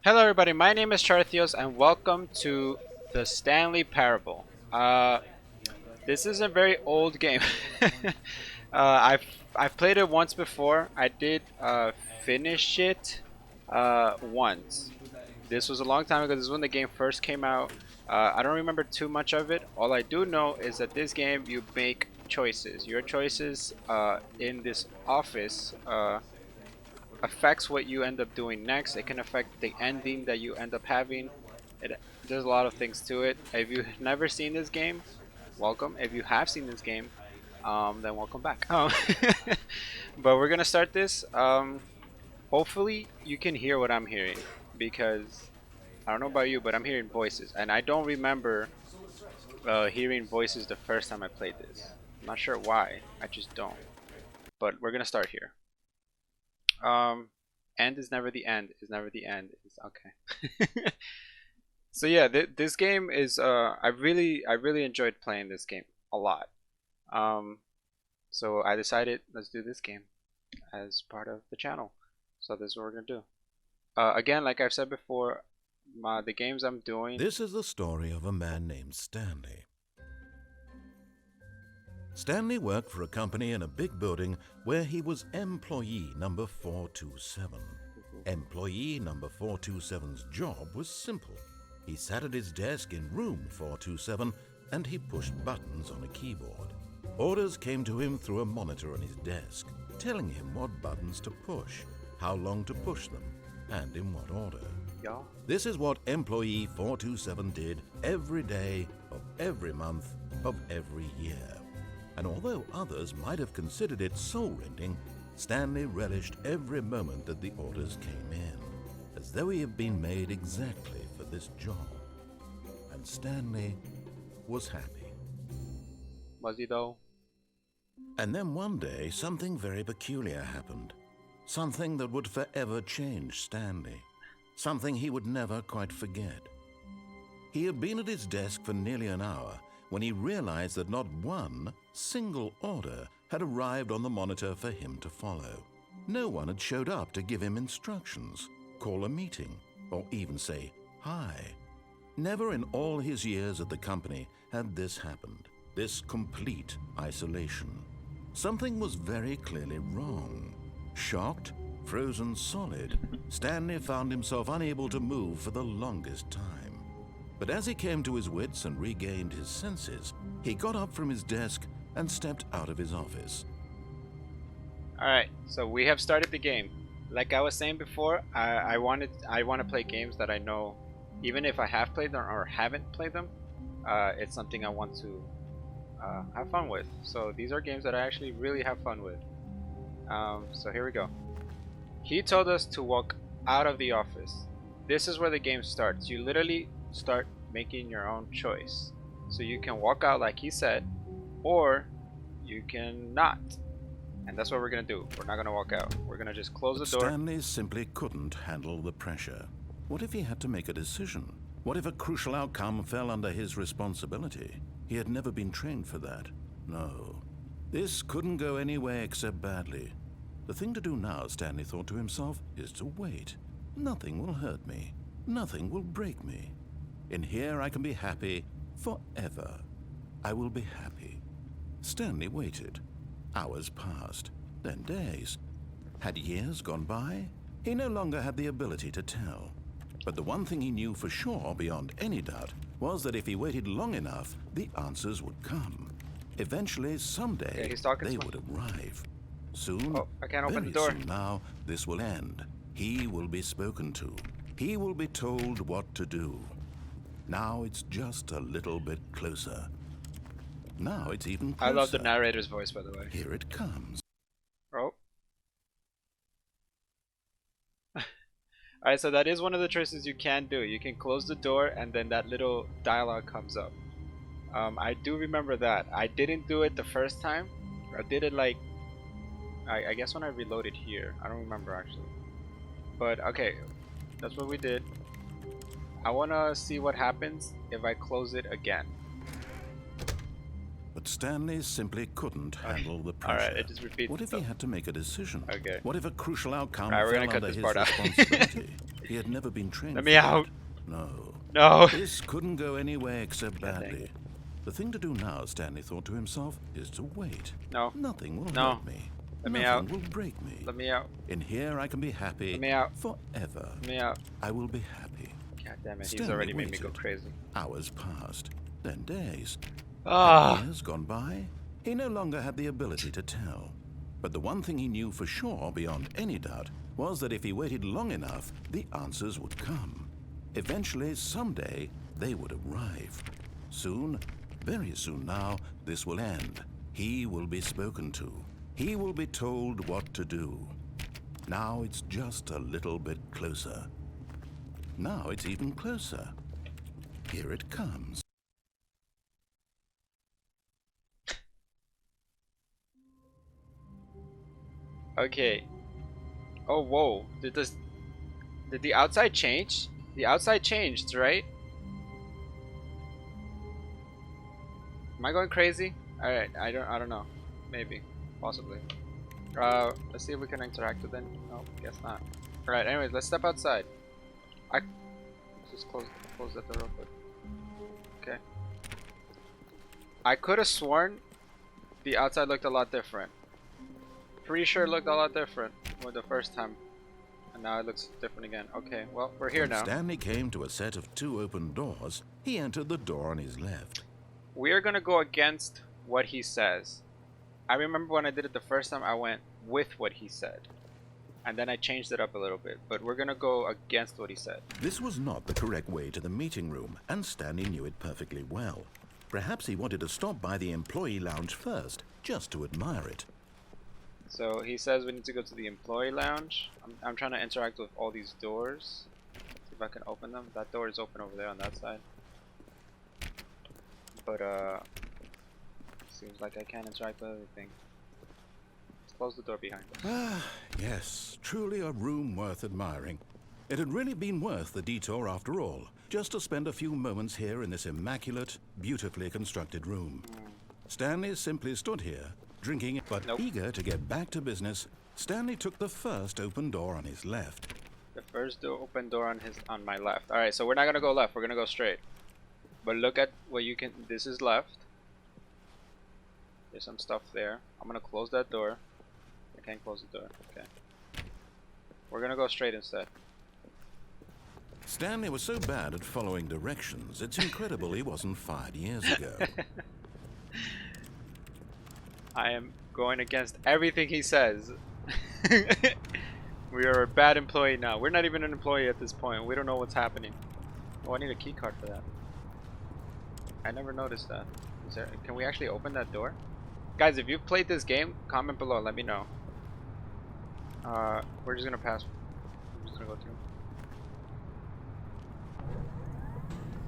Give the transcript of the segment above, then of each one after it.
Hello everybody, my name is Chartheos and welcome to the Stanley Parable. This is a very old game. I've played it once before. I did finish it once. This was a long time ago. This is when the game first came out. I don't remember too much of it. All I do know is that this game you make choices. Your choices in this office affects what you end up doing next. It can affect the ending that you end up having. There's a lot of things to it. If you've never seen this game, welcome. If you have seen this game, then welcome back. But we're gonna start this. Hopefully you can hear what I'm hearing, because I don't know about you, but I'm hearing voices, and I don't remember hearing voices the first time I played this. I'm not sure why. I just don't. But we're gonna start here. End is never the end. Is never the end. Is okay. So yeah, this game is I really enjoyed playing this game a lot. So I decided let's do this game as part of the channel. So this is what we're gonna do. Again, like I've said before, the games I'm doing. This is the story of a man named Stanley. Stanley worked for a company in a big building where he was employee number 427. Employee number 427's job was simple. He sat at his desk in room 427 and he pushed buttons on a keyboard. Orders came to him through a monitor on his desk, telling him what buttons to push, how long to push them, and in what order. Yeah. This is what employee 427 did every day of every month of every year. And although others might have considered it soul-rending, Stanley relished every moment that the orders came in, as though he had been made exactly for this job. And Stanley was happy. Was he though? And then one day, something very peculiar happened. Something that would forever change Stanley. Something he would never quite forget. He had been at his desk for nearly an hour when he realized that not one single order had arrived on the monitor for him to follow. No one had showed up to give him instructions, call a meeting, or even say hi. Never in all his years at the company had this happened, this complete isolation. Something was very clearly wrong. Shocked, frozen solid, Stanley found himself unable to move for the longest time. But as he came to his wits and regained his senses, he got up from his desk and stepped out of his office. Alright, so we have started the game. Like I was saying before, I want to play games that I know, even if I have played them or haven't played them, it's something I want to have fun with. So these are games that I actually really have fun with. So here we go. He told us to walk out of the office. This is where the game starts. You literally start making your own choice. So you can walk out like he said, or you can not. And that's what we're gonna do. We're not gonna walk out. We're gonna just close the door. Stanley simply couldn't handle the pressure. What if he had to make a decision? What if a crucial outcome fell under his responsibility? He had never been trained for that. No. This couldn't go any way except badly. The thing to do now, Stanley thought to himself, is to wait. Nothing will hurt me. Nothing will break me. In here I can be happy forever. I will be happy. Stanley waited. Hours passed, then days. Had years gone by? He no longer had the ability to tell. But the one thing he knew for sure, beyond any doubt, was that if he waited long enough, the answers would come. Eventually, someday, they would arrive. Soon, oh, I can't open very the door. soon now, this will end. He will be spoken to. He will be told what to do. Now it's just a little bit closer. Now it's even closer. I love the narrator's voice, by the way. Here it comes. Oh. Alright, so that is one of the choices you can do. You can close the door and then that little dialogue comes up. I do remember that. I didn't do it the first time. I did it like, I guess when I reloaded here. I don't remember actually. But okay, that's what we did. I want to see what happens if I close it again. But Stanley simply couldn't handle the pressure. Alright, it just repeats What if he had to make a decision? Okay. What if a crucial outcome Alright, we're fell gonna cut under this his part out. responsibility? He had never been trained. Let me out. No. No. This couldn't go any way except God dang badly. it. The thing to do now, Stanley thought to himself, is to wait. No. Nothing will No. hurt me. Let me Nothing out. will break me. Let me out. In here I can be happy Let me out. forever. Let me out. I will be happy. God damn it. He's Stanley already made me go waited. crazy. Hours passed, then days. Ah. Had years gone by? He no longer had the ability to tell. But the one thing he knew for sure, beyond any doubt, was that if he waited long enough, the answers would come. Eventually, someday, they would arrive. Soon, very soon now, this will end. He will be spoken to. He will be told what to do. Now it's just a little bit closer. Now it's even closer. Here it comes. Okay. Oh, whoa. Did the outside change? The outside changed, right? Am I going crazy? Alright, I don't know. Maybe. Possibly. Let's see if we can interact with it. No, guess not. Alright, anyways, let's step outside. Let's just close that door real quick. Okay. I could have sworn the outside looked a lot different. Pretty sure it looked a lot different with the first time. And now it looks different again. Okay, well, we're here now. Stanley came to a set of 2 open doors. He entered the door on his left. We are gonna go against what he says. I remember when I did it the first time, I went with what he said. And then I changed it up a little bit. But we're gonna go against what he said. This was not the correct way to the meeting room, and Stanley knew it perfectly well. Perhaps he wanted to stop by the employee lounge first, just to admire it. So he says we need to go to the employee lounge. I'm trying to interact with all these doors. See if I can open them. That door is open over there on that side. But seems like I can't interact with everything. Let's close the door behind us. Ah, yes, truly a room worth admiring. It had really been worth the detour after all, just to spend a few moments here in this immaculate, beautifully constructed room. Stanley simply stood here, drinking, but eager to get back to business. Stanley took the first open door on his left. The first open door on my left. All right, so we're not gonna go left. We're gonna go straight. But look at what you can. This is left. There's some stuff there. I'm gonna close that door. I can't close the door. Okay. We're gonna go straight instead. Stanley was so bad at following directions, it's incredible he wasn't fired years ago. I am going against everything he says. We are a bad employee now. We're not even an employee at this point. We don't know what's happening. Oh, I need a key card for that. I never noticed that. Can we actually open that door? Guys, if you've played this game, comment below. Let me know. We're just gonna pass. I'm just gonna go through.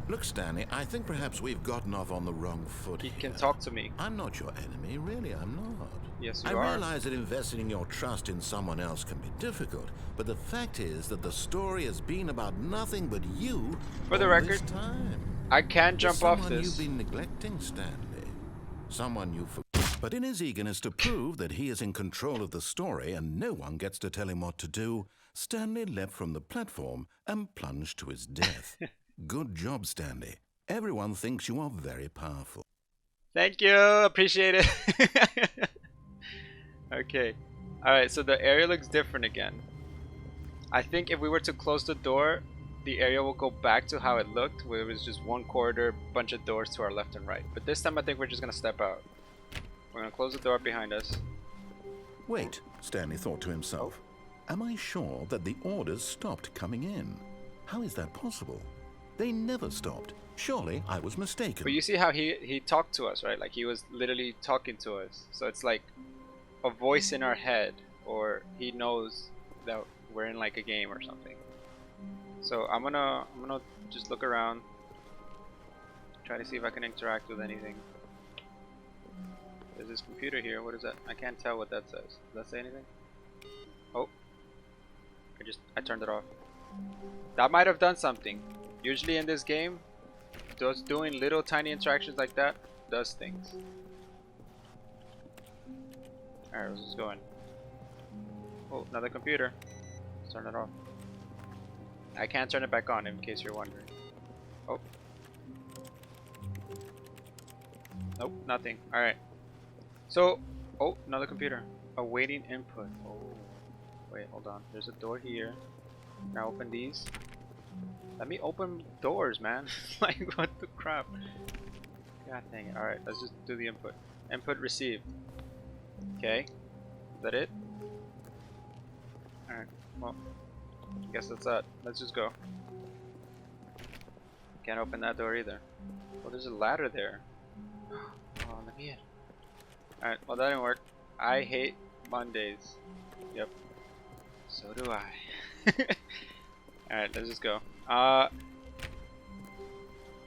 Look, Stanley, I think perhaps we've gotten off on the wrong foot He here. can talk to me. I'm not your enemy, really, I'm not. Yes, you I are. realize that investing your trust in someone else can be difficult, but the fact is that the story has been about nothing but you For the all record, this time. I can jump off Someone this. you've been neglecting, Stanley. Someone you forgot. But in his eagerness to prove that he is in control of the story and no one gets to tell him what to do, Stanley leapt from the platform and plunged to his death. Good job, Stanley. Everyone thinks you are very powerful. Thank you. Appreciate it. Okay. Alright, so the area looks different again. I think if we were to close the door, the area will go back to how it looked, where it was just one corridor, bunch of doors to our left and right. But this time I think we're just gonna step out. We're gonna close the door behind us. Wait, Stanley thought to himself. Am I sure that the orders stopped coming in? How is that possible? They never stopped. Surely I was mistaken. But you see how he talked to us, right? Like he was literally talking to us. So it's like a voice in our head, or he knows that we're in like a game or something. So I'm gonna just look around, try to see if I can interact with anything. There's this computer here. What is that? I can't tell what that says. Does that say anything? Oh, I turned it off. That might have done something. Usually in this game, just doing little tiny interactions like that does things. Alright, let's just go in. Oh, another computer. Let's turn it off. I can't turn it back on in case you're wondering. Oh. Nope, nothing. Alright. So, oh, another computer. Awaiting input. Oh. Wait, hold on. There's a door here. Now open these. Let me open doors, man. Like, what the crap? God dang it. Alright, let's just do the input. Input received. Okay. Is that it? Alright, well, I guess that's that. Let's just go. Can't open that door either. Well, there's a ladder there. Oh, let me in. Alright, well, that didn't work. I hate Mondays. Yep. So do I. Alright, let's just go. Oh,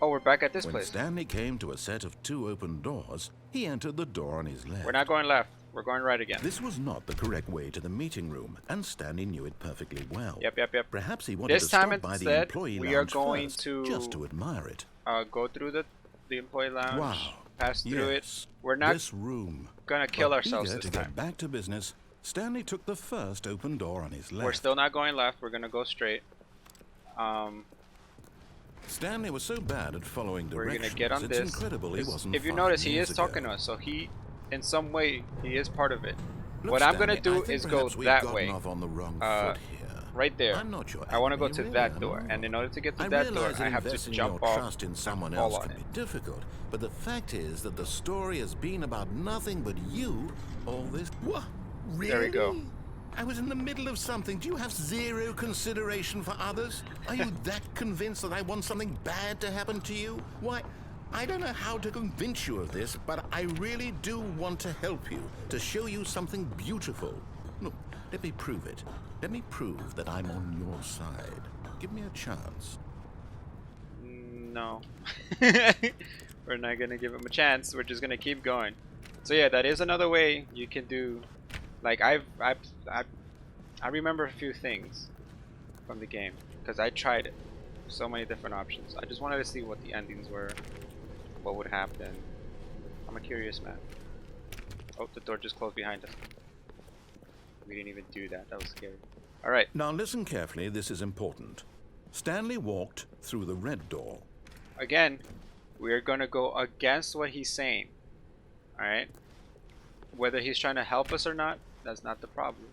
we're back at this When place. Stanley came to a set of 2 open doors, he entered the door on his left. We're not going left. We're going right again. This was not the correct way to the meeting room, and Stanley knew it perfectly well. Yep. Perhaps he wanted This to time stop by the instead, employee we are lounge going first, to just to admire it. Go through the employee lounge. Wow. Pass through Yes, it. We're not this room. gonna kill But ourselves eager this to time. get back to business, Stanley took the first open door on his left. We're still not going left. We're gonna go straight. Stanley was so bad at following We're directions. gonna get on it's this. incredible he wasn't If you 5 notice, he years is talking ago. to us, so he, in some way, he is part of it. Look, What I'm Stanley, gonna do I think is go perhaps we've that gotten way. off on the wrong foot here. Right there. I'm not your I want to go enemy, to really, that I'm door, not. and in order to get to I that door, realize I have to investing jump your off. trust in someone fall else on can it. be difficult, but the fact is that the story has been about nothing but you all this. What? Really? There we go. I was in the middle of something. Do you have 0 consideration for others? Are you that convinced that I want something bad to happen to you? Why, I don't know how to convince you of this, but I really do want to help you, to show you something beautiful. Look, let me prove it. Let me prove that I'm on your side. Give me a chance. No. We're not gonna give him a chance. We're just gonna keep going. So yeah, that is another way you can do. Like I remember a few things from the game because I tried it. So many different options. I just wanted to see what the endings were, what would happen. I'm a curious man. Oh, the door just closed behind us. We didn't even do that. That was scary. All right. Now listen carefully. This is important. Stanley walked through the red door. Again, we're gonna go against what he's saying. Alright? Whether he's trying to help us or not, that's not the problem.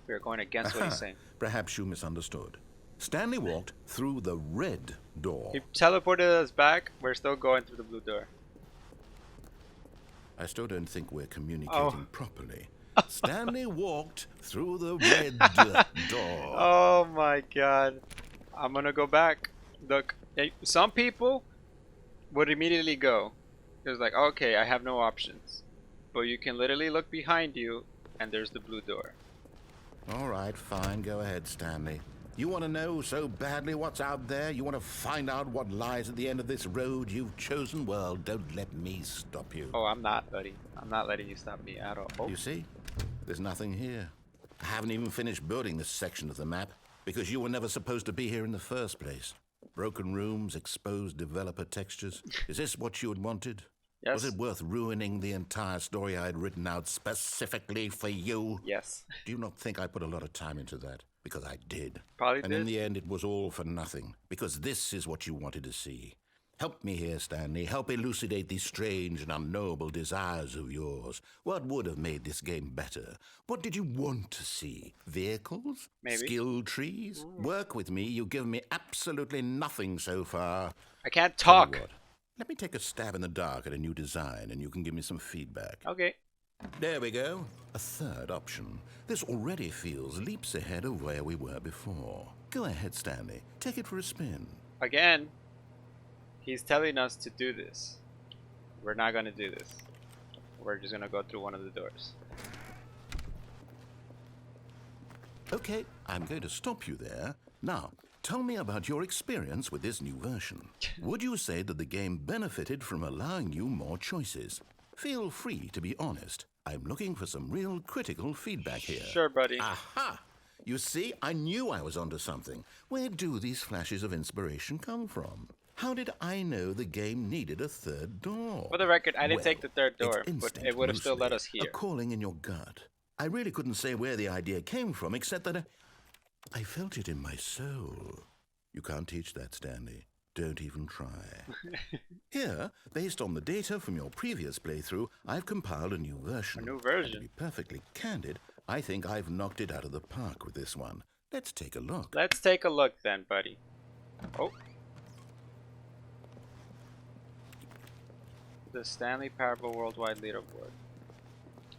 We're going against what he's saying. Perhaps you misunderstood. Stanley walked through the red door. He teleported us back. We're still going through the blue door. I still don't think we're communicating properly. Stanley walked through the red door. Oh my god. I'm gonna go back. Look, some people would immediately go. It's like, okay, I have no options. But you can literally look behind you and there's the blue door. All right, fine. Go ahead, Stanley. You want to know so badly what's out there? You want to find out what lies at the end of this road you've chosen? Well, don't let me stop you. Oh, I'm not, buddy. I'm not letting you stop me at all. Oh. You see? There's nothing here. I haven't even finished building this section of the map because you were never supposed to be here in the first place. Broken rooms, exposed developer textures. Is this what you had wanted? Yes. Was it worth ruining the entire story I had written out specifically for you? Yes. Do you not think I put a lot of time into that? Because I did. Probably and did. in the end, it was all for nothing. Because this is what you wanted to see. Help me here, Stanley. Help elucidate these strange and unknowable desires of yours. What would have made this game better? What did you want to see? Vehicles? Maybe. Skill trees? Work with me. You've given me absolutely nothing so far. I can't Tell you talk. what, let me take a stab in the dark at a new design, and you can give me some feedback. Okay. There we go. A third option. This already feels leaps ahead of where we were before. Go ahead, Stanley. Take it for a spin. Again, he's telling us to do this. We're not going to do this. We're just going to go through one of the doors. Okay, I'm going to stop you there. Now, tell me about your experience with this new version. Would you say that the game benefited from allowing you more choices? Feel free to be honest. I'm looking for some real critical feedback here. Sure, buddy. Aha! You see, I knew I was onto something. Where do these flashes of inspiration come from? How did I know the game needed a third door? For the record, I didn't Well, take the third door, it's but instinct it would have still mostly, let us hear. a calling in your gut. I really couldn't say where the idea came from, except that I felt it in my soul. You can't teach that, Stanley. Don't even try. Here, based on the data from your previous playthrough, I've compiled a new version. A new And version. to be perfectly candid, I think I've knocked it out of the park with this one. Let's take a look. Let's take a look then, buddy. Oh. The Stanley Parable Worldwide Leaderboard.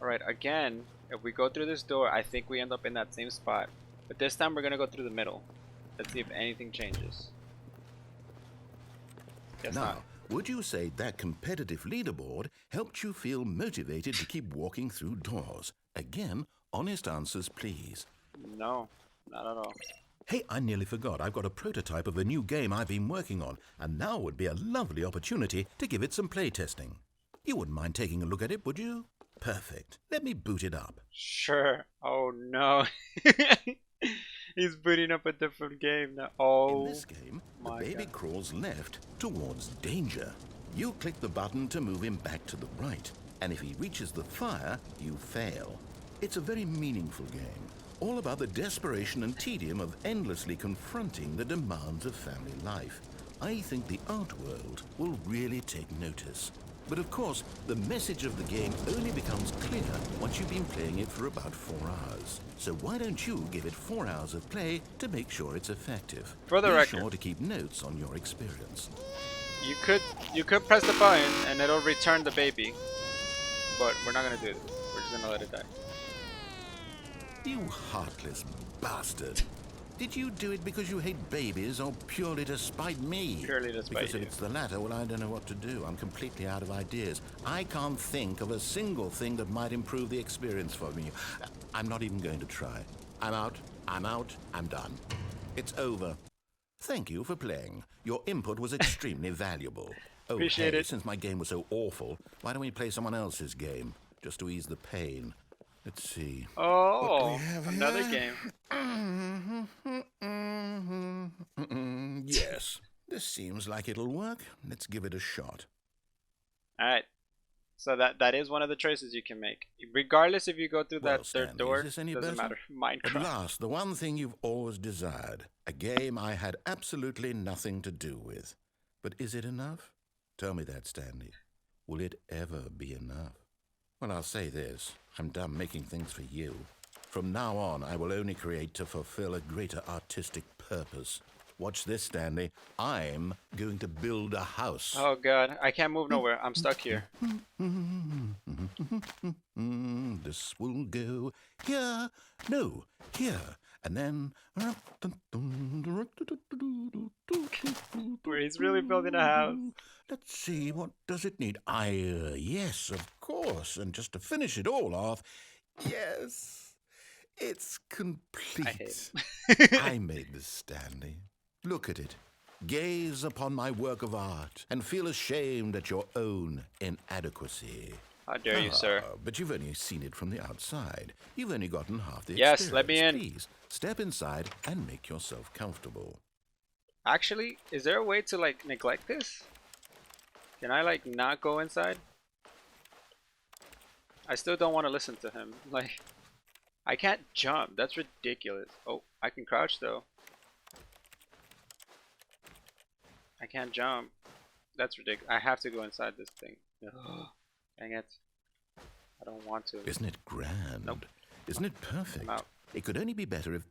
Alright, again, if we go through this door, I think we end up in that same spot. But this time we're gonna go through the middle. Let's see if anything changes. Guess Now, not. would you say that competitive leaderboard helped you feel motivated to keep walking through doors? Again, honest answers, please. No, not at all. Hey, I nearly forgot. I've got a prototype of a new game I've been working on, and now would be a lovely opportunity to give it some playtesting. You wouldn't mind taking a look at it, would you? Perfect. Let me boot it up. Sure. Oh no. He's booting up a different game now. Oh. In this game, the my baby God. crawls left towards danger. You click the button to move him back to the right, and if he reaches the fire, you fail. It's a very meaningful game, all about the desperation and tedium of endlessly confronting the demands of family life. I think the art world will really take notice. But of course, the message of the game only becomes clear once you've been playing it for about 4 hours. So why don't you give it 4 hours of play to make sure it's effective? For the Be record. sure to keep notes on your experience. You could press the button and it'll return the baby. But we're not gonna do it. We're just gonna let it die. You heartless bastard. Did you do it because you hate babies or purely to spite me? Purely to spite Because if you. it's the latter, well, I don't know what to do. I'm completely out of ideas. I can't think of a single thing that might improve the experience for me. I'm not even going to try. I'm out. I'm done. It's over. Thank you for playing. Your input was extremely valuable. Oh, Appreciate hey, it. since my game was so awful, why don't we play someone else's game? Just to ease the pain. Let's see. Oh, have another here? game. Yes, this seems like it'll work. Let's give it a shot. Alright. So that is one of the choices you can make. Regardless if you go through Well, that third Stanley, door, is this any doesn't better? matter. At Minecraft. last, the one thing you've always desired. A game I had absolutely nothing to do with. But is it enough? Tell me that, Stanley. Will it ever be enough? Well, I'll say this. I'm done making things for you. From now on, I will only create to fulfill a greater artistic purpose. Watch this, Stanley. I'm going to build a house. Oh god, I can't move nowhere. I'm stuck here. This will go here. No, here. And then... Where he's really building a house. Let's see, what does it need? Yes, of course. And just to finish it all off, yes, it's complete. I hate him. I made this, Stanley. Look at it. Gaze upon my work of art and feel ashamed at your own inadequacy. How dare you, sir? But you've only seen it from the outside. You've only gotten half the Yes, experience. let me in. Please, step inside and make yourself comfortable. Actually, is there a way to like neglect this? Can I like not go inside? I still don't want to listen to him. Like, I can't jump. That's ridiculous. Oh, I can crouch though. I can't jump. That's ridiculous. I have to go inside this thing. Dang it. I don't want to. Isn't it grand? Nope. Isn't it perfect? I'm out. It could only be better if...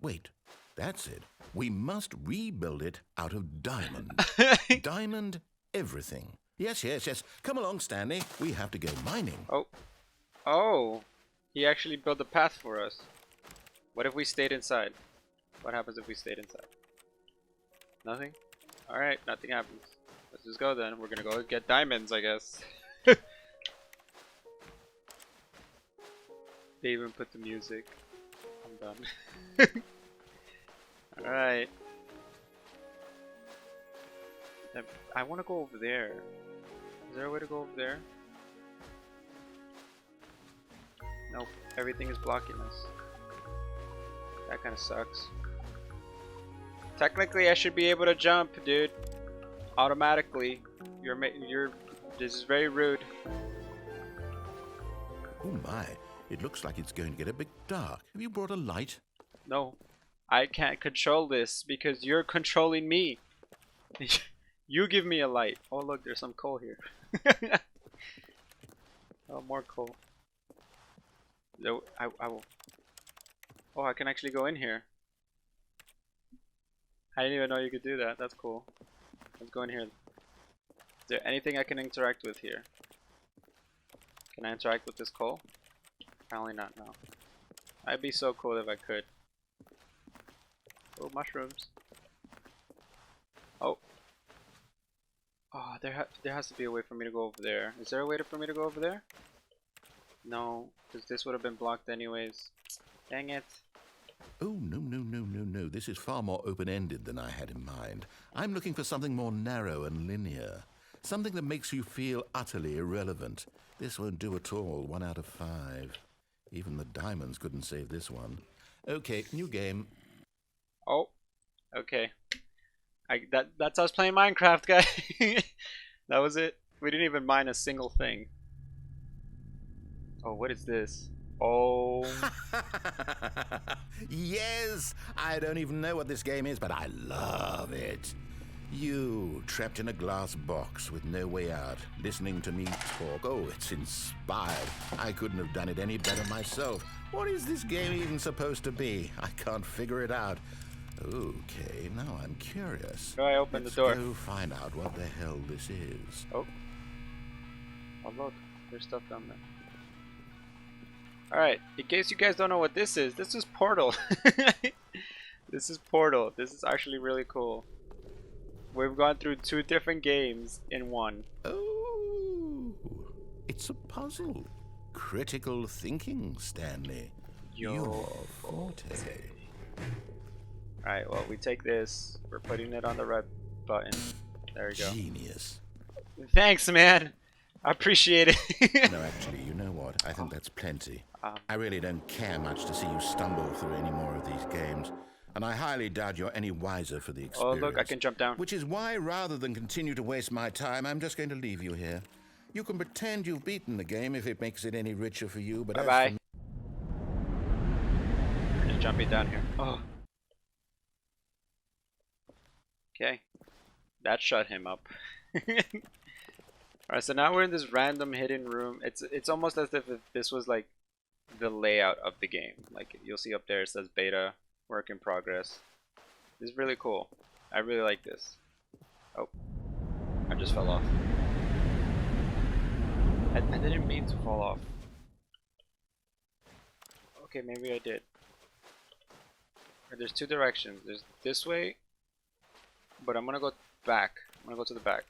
Wait, that's it. We must rebuild it out of diamond. Diamond everything. Yes. Come along, Stanley. We have to go mining. Oh, he actually built a path for us. What if we stayed inside? What happens if we stayed inside? Nothing? Alright, nothing happens. Let's just go then. We're gonna go get diamonds, I guess. They even put the music. I'm done. Alright. I want to go over there. Is there a way to go over there? Nope. Everything is blocking us. That kind of sucks. Technically, I should be able to jump, dude. Automatically. This is very rude. Oh my, it looks like it's going to get a bit dark. Have you brought a light? No. I can't control this because you're controlling me. You give me a light. Oh look, there's some coal here. Oh, more coal. No, I will. Oh, I can actually go in here. I didn't even know you could do that. That's cool. Let's go in here. Is there anything I can interact with here? Can I interact with this coal? Apparently not, no. I'd be so cool if I could. Oh, mushrooms. Oh. Oh, there has to be a way for me to go over there. Is there a way for me to go over there? No, because this would have been blocked anyways. Dang it. Oh, no, no, no, no, no. This is far more open-ended than I had in mind. I'm looking for something more narrow and linear. Something that makes you feel utterly irrelevant. This won't do at all. 1 out of 5. Even the diamonds couldn't save this one. Okay, new game. Oh, okay. That's us playing Minecraft, guys. That was it. We didn't even mine a single thing. Oh, what is this? Oh. Yes! I don't even know what this game is, but I love it. You, trapped in a glass box with no way out, listening to me talk. Oh, it's inspired. I couldn't have done it any better myself. What is this game even supposed to be? I can't figure it out. Okay, now I'm curious. Oh, I opened the door. Let's go find out what the hell this is. Oh. Oh, look. There's stuff down there. Alright, in case you guys don't know what this is Portal. This is Portal. This is actually really cool. We've gone through 2 different games in one. Oh, it's a puzzle. Critical thinking, Stanley. Your forte. Alright, well, we take this. We're putting it on the red button. There we go. Genius. Thanks, man. I appreciate it. No, actually, you know what? I think that's plenty. I really don't care much to see you stumble through any more of these games. And I highly doubt you're any wiser for the experience. Oh, look, I can jump down. Which is why, rather than continue to waste my time, I'm just going to leave you here. You can pretend you've beaten the game if it makes it any richer for you, but bye-bye. Just jumping down here. Oh. Okay. That shut him up. Alright, so now we're in this random hidden room. It's almost as if this was like the layout of the game. Like you'll see up there it says beta, work in progress. This is really cool. I really like this. Oh, I just fell off. I didn't mean to fall off. Okay, maybe I did. There's 2 directions. There's this way, but I'm gonna go back. I'm gonna go to the back.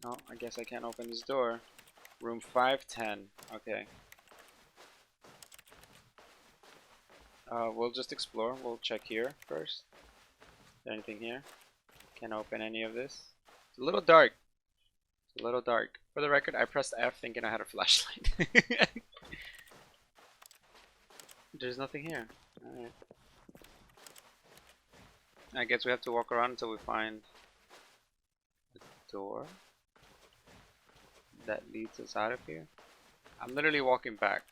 Oh, I guess I can't open this door. Room 510. Okay. We'll just explore. We'll check here first. Is there anything here? Can't open any of this. It's a little dark. It's a little dark. For the record, I pressed F thinking I had a flashlight. There's nothing here. Alright. I guess we have to walk around until we find a door that leads us out of here. I'm literally walking back,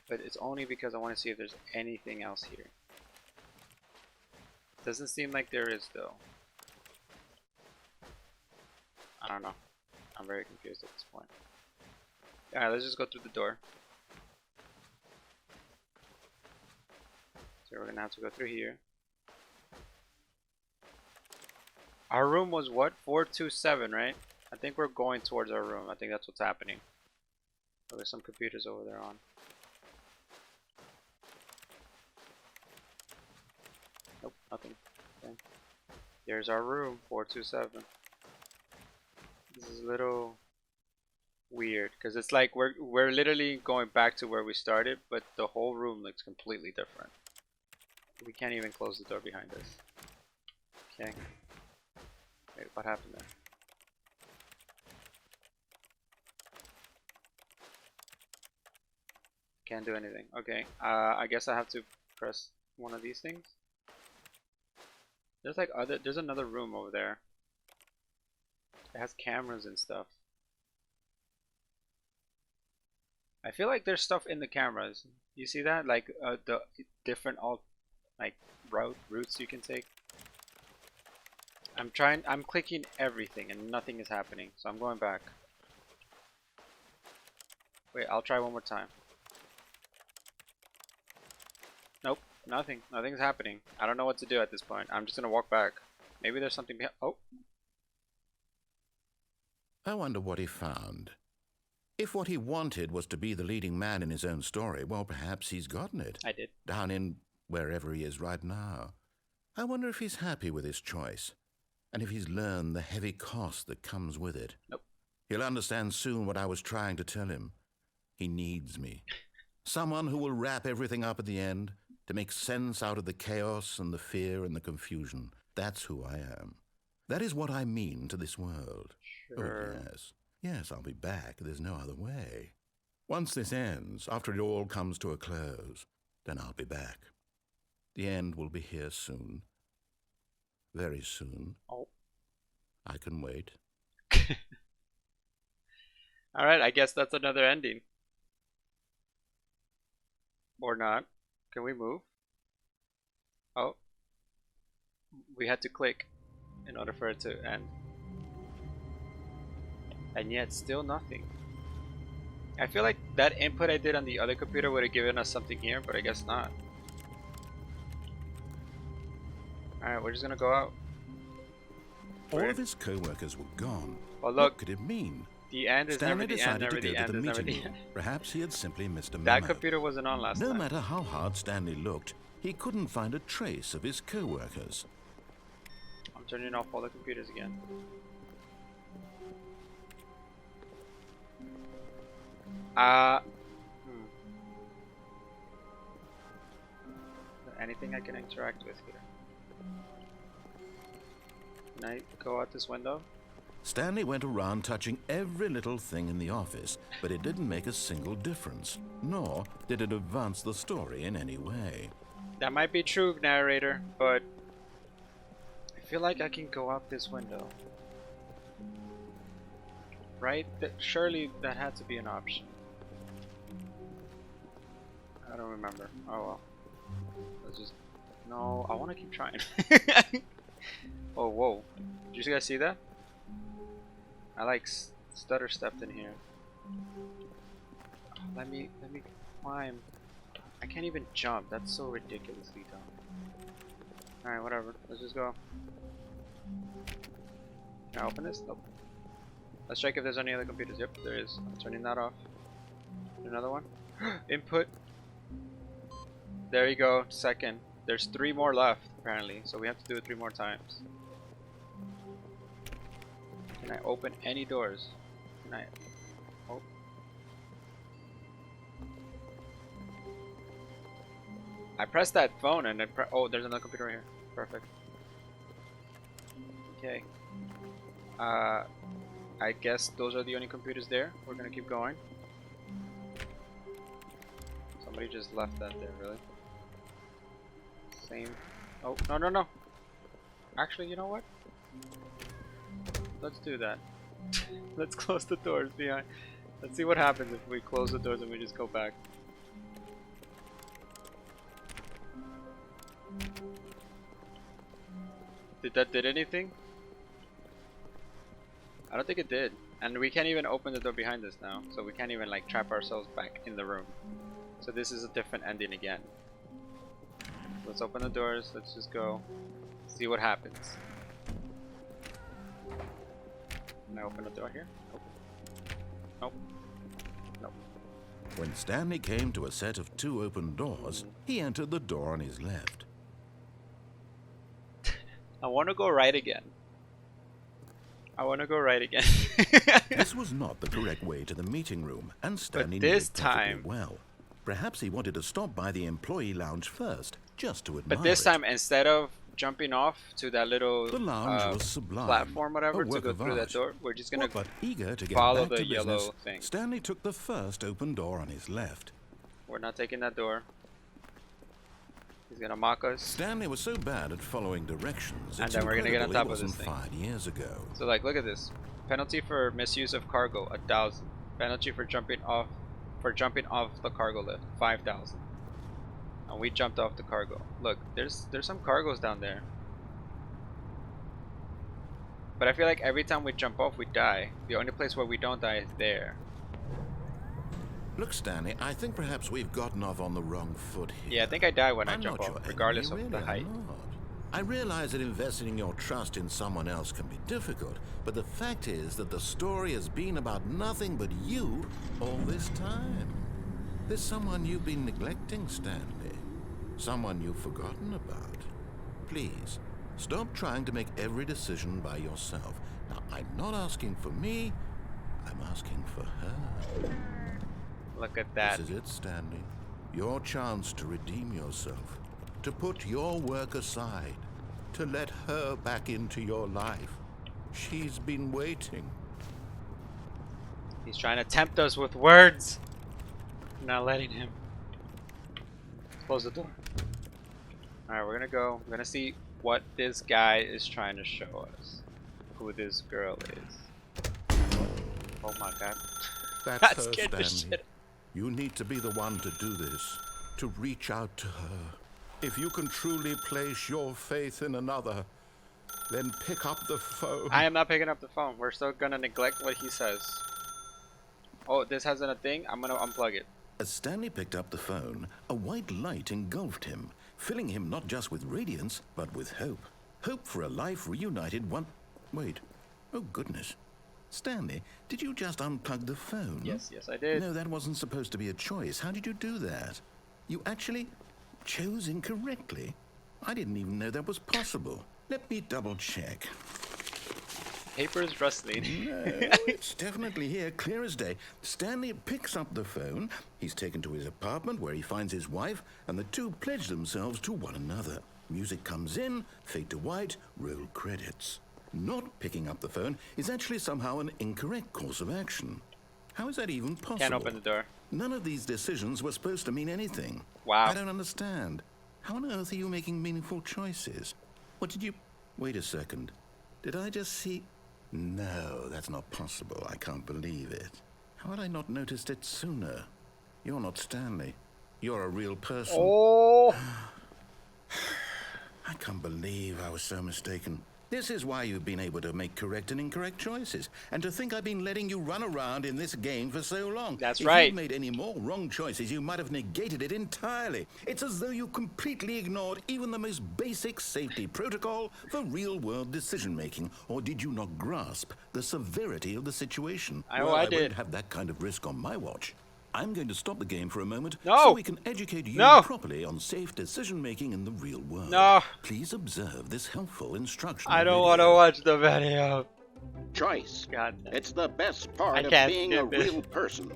but it's only because I want to see if there's anything else here. Doesn't seem like there is though. I don't know. I'm very confused at this point. Alright, let's just go through the door. So we're gonna have to go through here. Our room was what? 427, right? I think we're going towards our room. I think that's what's happening. Oh, there's some computers over there on. Nope, nothing. Okay. There's our room, 427. This is a little weird because it's like we're literally going back to where we started, but the whole room looks completely different. We can't even close the door behind us. Okay. Wait, what happened there? Can't do anything. Okay. I guess I have to press one of these things. There's like there's another room over there. It has cameras and stuff. I feel like there's stuff in the cameras. You see that? Like the different like routes you can take. I'm clicking everything and nothing is happening, so I'm going back. Wait, I'll try one more time. Nope, nothing's happening. I don't know what to do at this point. I'm just gonna walk back. Maybe there's something behind. Oh, I wonder what he found. If what he wanted was to be the leading man in his own story, well, perhaps he's gotten it. I did. Down in wherever he is right now. I wonder if he's happy with his choice, and if he's learned the heavy cost that comes with it. Nope. He'll understand soon what I was trying to tell him. He needs me. Someone who will wrap everything up at the end, to make sense out of the chaos and the fear and the confusion. That's who I am. That is what I mean to this world. Sure. Oh, yes. Yes, I'll be back. There's no other way. Once this ends, after it all comes to a close, then I'll be back. The end will be here soon. Very soon. Oh. I can wait. Alright, I guess that's another ending. Or not. Can we move? Oh. We had to click in order for it to end. And yet still nothing. I feel like that input I did on the other computer would have given us something here, but I guess not. Alright, we're just gonna go out. All of his co-workers were gone. Oh look, What could it mean? the end is Stanley never the end, decided never to the go end, to the is never meeting the room. end. Perhaps he had simply missed a That memo. computer wasn't on last No time. matter how hard Stanley looked, he couldn't find a trace of his co-workers. I'm turning off all the computers again. Is there anything I can interact with here? Can I go out this window? Stanley went around touching every little thing in the office, but it didn't make a single difference, nor did it advance the story in any way. That might be true, narrator, but I feel like I can go out this window. Right? Surely that had to be an option. I don't remember. Oh well. Let's just... No, I want to keep trying. Oh, whoa. Did you guys see that? I like stutter stepped in here. Oh, let me climb. I can't even jump. That's so ridiculously dumb. Alright, whatever. Let's just go. Can I open this? Nope. Let's check if there's any other computers. Yep, there is. I'm turning that off. Another one. Input. There you go. Second. There's 3 more left, apparently. So we have to do it 3 more times. Can I open any doors? Can I... Oh. I pressed that phone and it oh, there's another computer here. Perfect. Okay. I guess those are the only computers there. We're gonna keep going. Somebody just left that there, really? Same. Oh, no, no, no. Actually, you know what? Let's do that. Let's close the doors behind. Let's see what happens if we close the doors and we just go back. Did anything? I don't think it did. And we can't even open the door behind us now. So we can't even like trap ourselves back in the room. So this is a different ending again. Let's open the doors. Let's just go. See what happens. Can I open the door here? Nope. Nope. Nope. When Stanley came to a set of 2 open doors, he entered the door on his left. I want to go right again. I want to go right again. This was not the correct way to the meeting room, and Stanley knew this it perfectly time... well. Perhaps he wanted to stop by the employee lounge first, just to admire But this it. time, instead of jumping off to that little The lounge was sublime, platform, whatever, a to work go of through that art. door, we're just gonna But eager to get follow back the to yellow business, thing. Stanley took the first open door on his left. We're not taking that door. He's gonna mock us. Stanley was so bad at following directions, And it's then we're gonna get on incredible top of he this wasn't thing. 5 years ago. So like, look at this. Penalty for misuse of cargo, 1,000. Penalty for jumping off for jumping off the cargo lift. 5,000. And we jumped off the cargo. Look, there's some cargos down there. But I feel like every time we jump off, we die. The only place where we don't die is there. Look, Stanley, I think perhaps we've gotten off on the wrong foot here. Yeah, I think I die when I I'm jump not off, your regardless enemy, of really, the height. I'm not. I realize that investing your trust in someone else can be difficult, but the fact is that the story has been about nothing but you all this time. There's someone you've been neglecting, Stanley. Someone you've forgotten about. Please, stop trying to make every decision by yourself. Now, I'm not asking for me, I'm asking for her. Look at that. This is it, Stanley. Your chance to redeem yourself. To put your work aside. To let her back into your life. She's been waiting. He's trying to tempt us with words. I'm not letting him. Close the door. Alright, we're gonna go. We're gonna see what this guy is trying to show us. Who this girl is. Oh my god. That's That her, scared the Stanley. shit. You need to be the one to do this. To reach out to her. If you can truly place your faith in another, then pick up the phone. I am not picking up the phone. We're still gonna neglect what he says. Oh, this hasn't a thing? I'm gonna unplug it. As Stanley picked up the phone, a white light engulfed him, filling him not just with radiance, but with hope. Hope for a life reunited one... Wait. Oh, goodness. Stanley, did you just unplug the phone? Yes, I did. No, that wasn't supposed to be a choice. How did you do that? You actually chose incorrectly? I didn't even know that was possible. Let me double check. Paper is rustling. No, it's definitely here, clear as day. Stanley picks up the phone. He's taken to his apartment where he finds his wife, and the two pledge themselves to one another. Music comes in, fade to white, roll credits. Not picking up the phone is actually somehow an incorrect course of action. How is that even possible? Can't open the door. None of these decisions were supposed to mean anything. Wow. I don't understand. How on earth are you making meaningful choices? What did you... Wait a second. Did I just see... No, that's not possible. I can't believe it. How had I not noticed it sooner? You're not Stanley. You're a real person. Oh! I can't believe I was so mistaken. This is why you've been able to make correct and incorrect choices. And to think I've been letting you run around in this game for so long. That's if right. If you'd made any more wrong choices, you might have negated it entirely. It's as though you completely ignored even the most basic safety protocol for real-world decision-making. Or did you not grasp the severity of the situation? I I did. won't have that kind of risk on my watch. I'm going to stop the game for a moment No. so we can educate you No. properly on safe decision-making in the real world. No. Please observe this helpful instruction. I don't want to watch the video. Choice. God. It's the best I part of can't being a skip it. real person.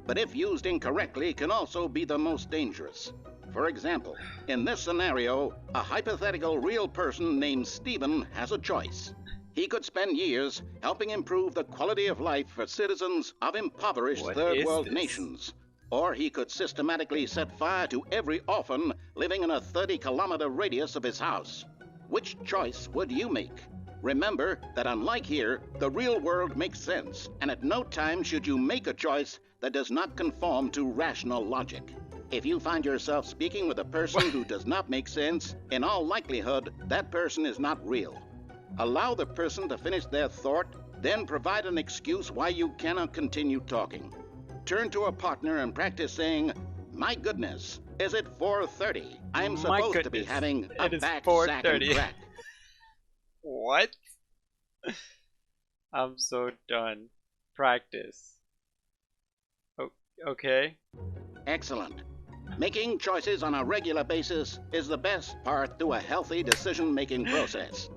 But if used incorrectly, can also be the most dangerous. For example, in this scenario, a hypothetical real person named Stephen has a choice. He could spend years helping improve the quality of life for citizens of impoverished What third is world this? nations. Or he could systematically set fire to every orphan living in a 30-kilometer radius of his house. Which choice would you make? Remember that unlike here, the real world makes sense, and at no time should you make a choice that does not conform to rational logic. If you find yourself speaking with a person who does not make sense, in all likelihood, that person is not real. Allow the person to finish their thought, then provide an excuse why you cannot continue talking. Turn to a partner and practice saying, "My goodness, is it 4:30? I'm My supposed to be goodness, having a it is back sack 4:30. and crack." What? I'm so done. Practice. Oh, okay. Excellent. Making choices on a regular basis is the best part to a healthy decision-making process.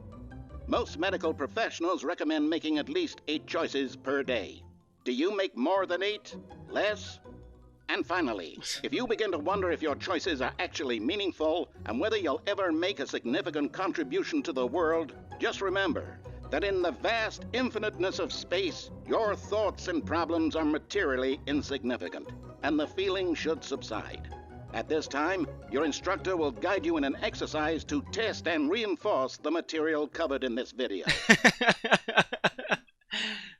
Most medical professionals recommend making at least 8 choices per day. Do you make more than 8? Less? And finally, if you begin to wonder if your choices are actually meaningful and whether you'll ever make a significant contribution to the world, just remember that in the vast infiniteness of space, your thoughts and problems are materially insignificant, and the feeling should subside. At this time, your instructor will guide you in an exercise to test and reinforce the material covered in this video.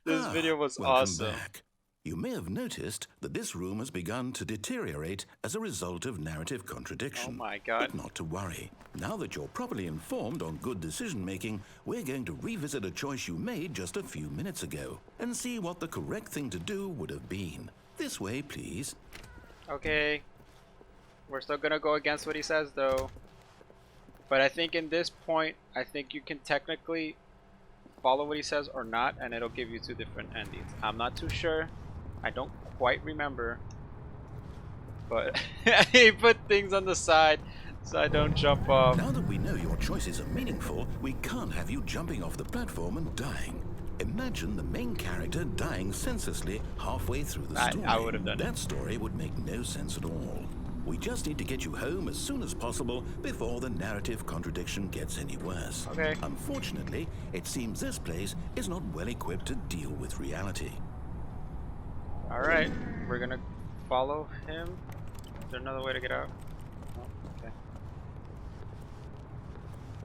This video was Welcome awesome. back. You may have noticed that this room has begun to deteriorate as a result of narrative contradiction. Oh my God. But not to worry. Now that you're properly informed on good decision-making, we're going to revisit a choice you made just a few minutes ago and see what the correct thing to do would have been. This way, please. Okay. We're still gonna go against what he says, though. But I think in this point, I think you can technically follow what he says or not, and it'll give you two different endings. I'm not too sure. I don't quite remember, but he put things on the side so I don't jump off. Now that we know your choices are meaningful, we can't have you jumping off the platform and dying. Imagine the main character dying senselessly halfway through the story. I would have done that story would make no sense at all. We just need to get you home as soon as possible before the narrative contradiction gets any worse. Okay. Unfortunately, it seems this place is not well equipped to deal with reality. Alright, we're gonna follow him. Is there another way to get out? Oh, okay.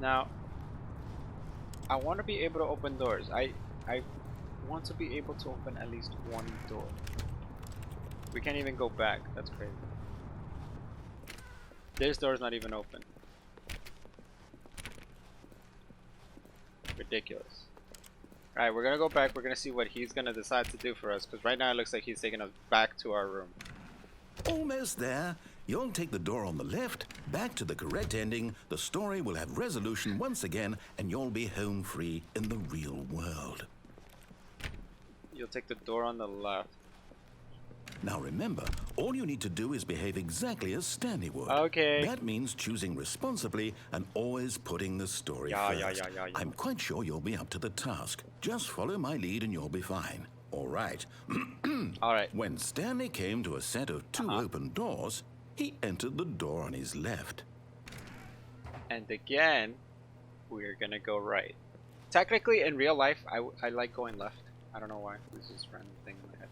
Now, I want to be able to open doors. I want to be able to open at least one door. We can't even go back. That's crazy. This door's not even open. Ridiculous. Alright, we're gonna go back. We're gonna see what he's gonna decide to do for us, because right now it looks like he's taking us back to our room. Almost there. You'll take the door on the left, back to the correct ending, the story will have resolution once again, and you'll be home free in the real world. You'll take the door on the left. Now remember, all you need to do is behave exactly as Stanley would. Okay. That means choosing responsibly and always putting the story first. Yeah. I'm quite sure you'll be up to the task. Just follow my lead and you'll be fine. All right. Alright. When Stanley came to a set of two open doors, he entered the door on his left. And again, we're gonna go right. Technically, in real life, I like going left. I don't know why. This is a random thing in my head.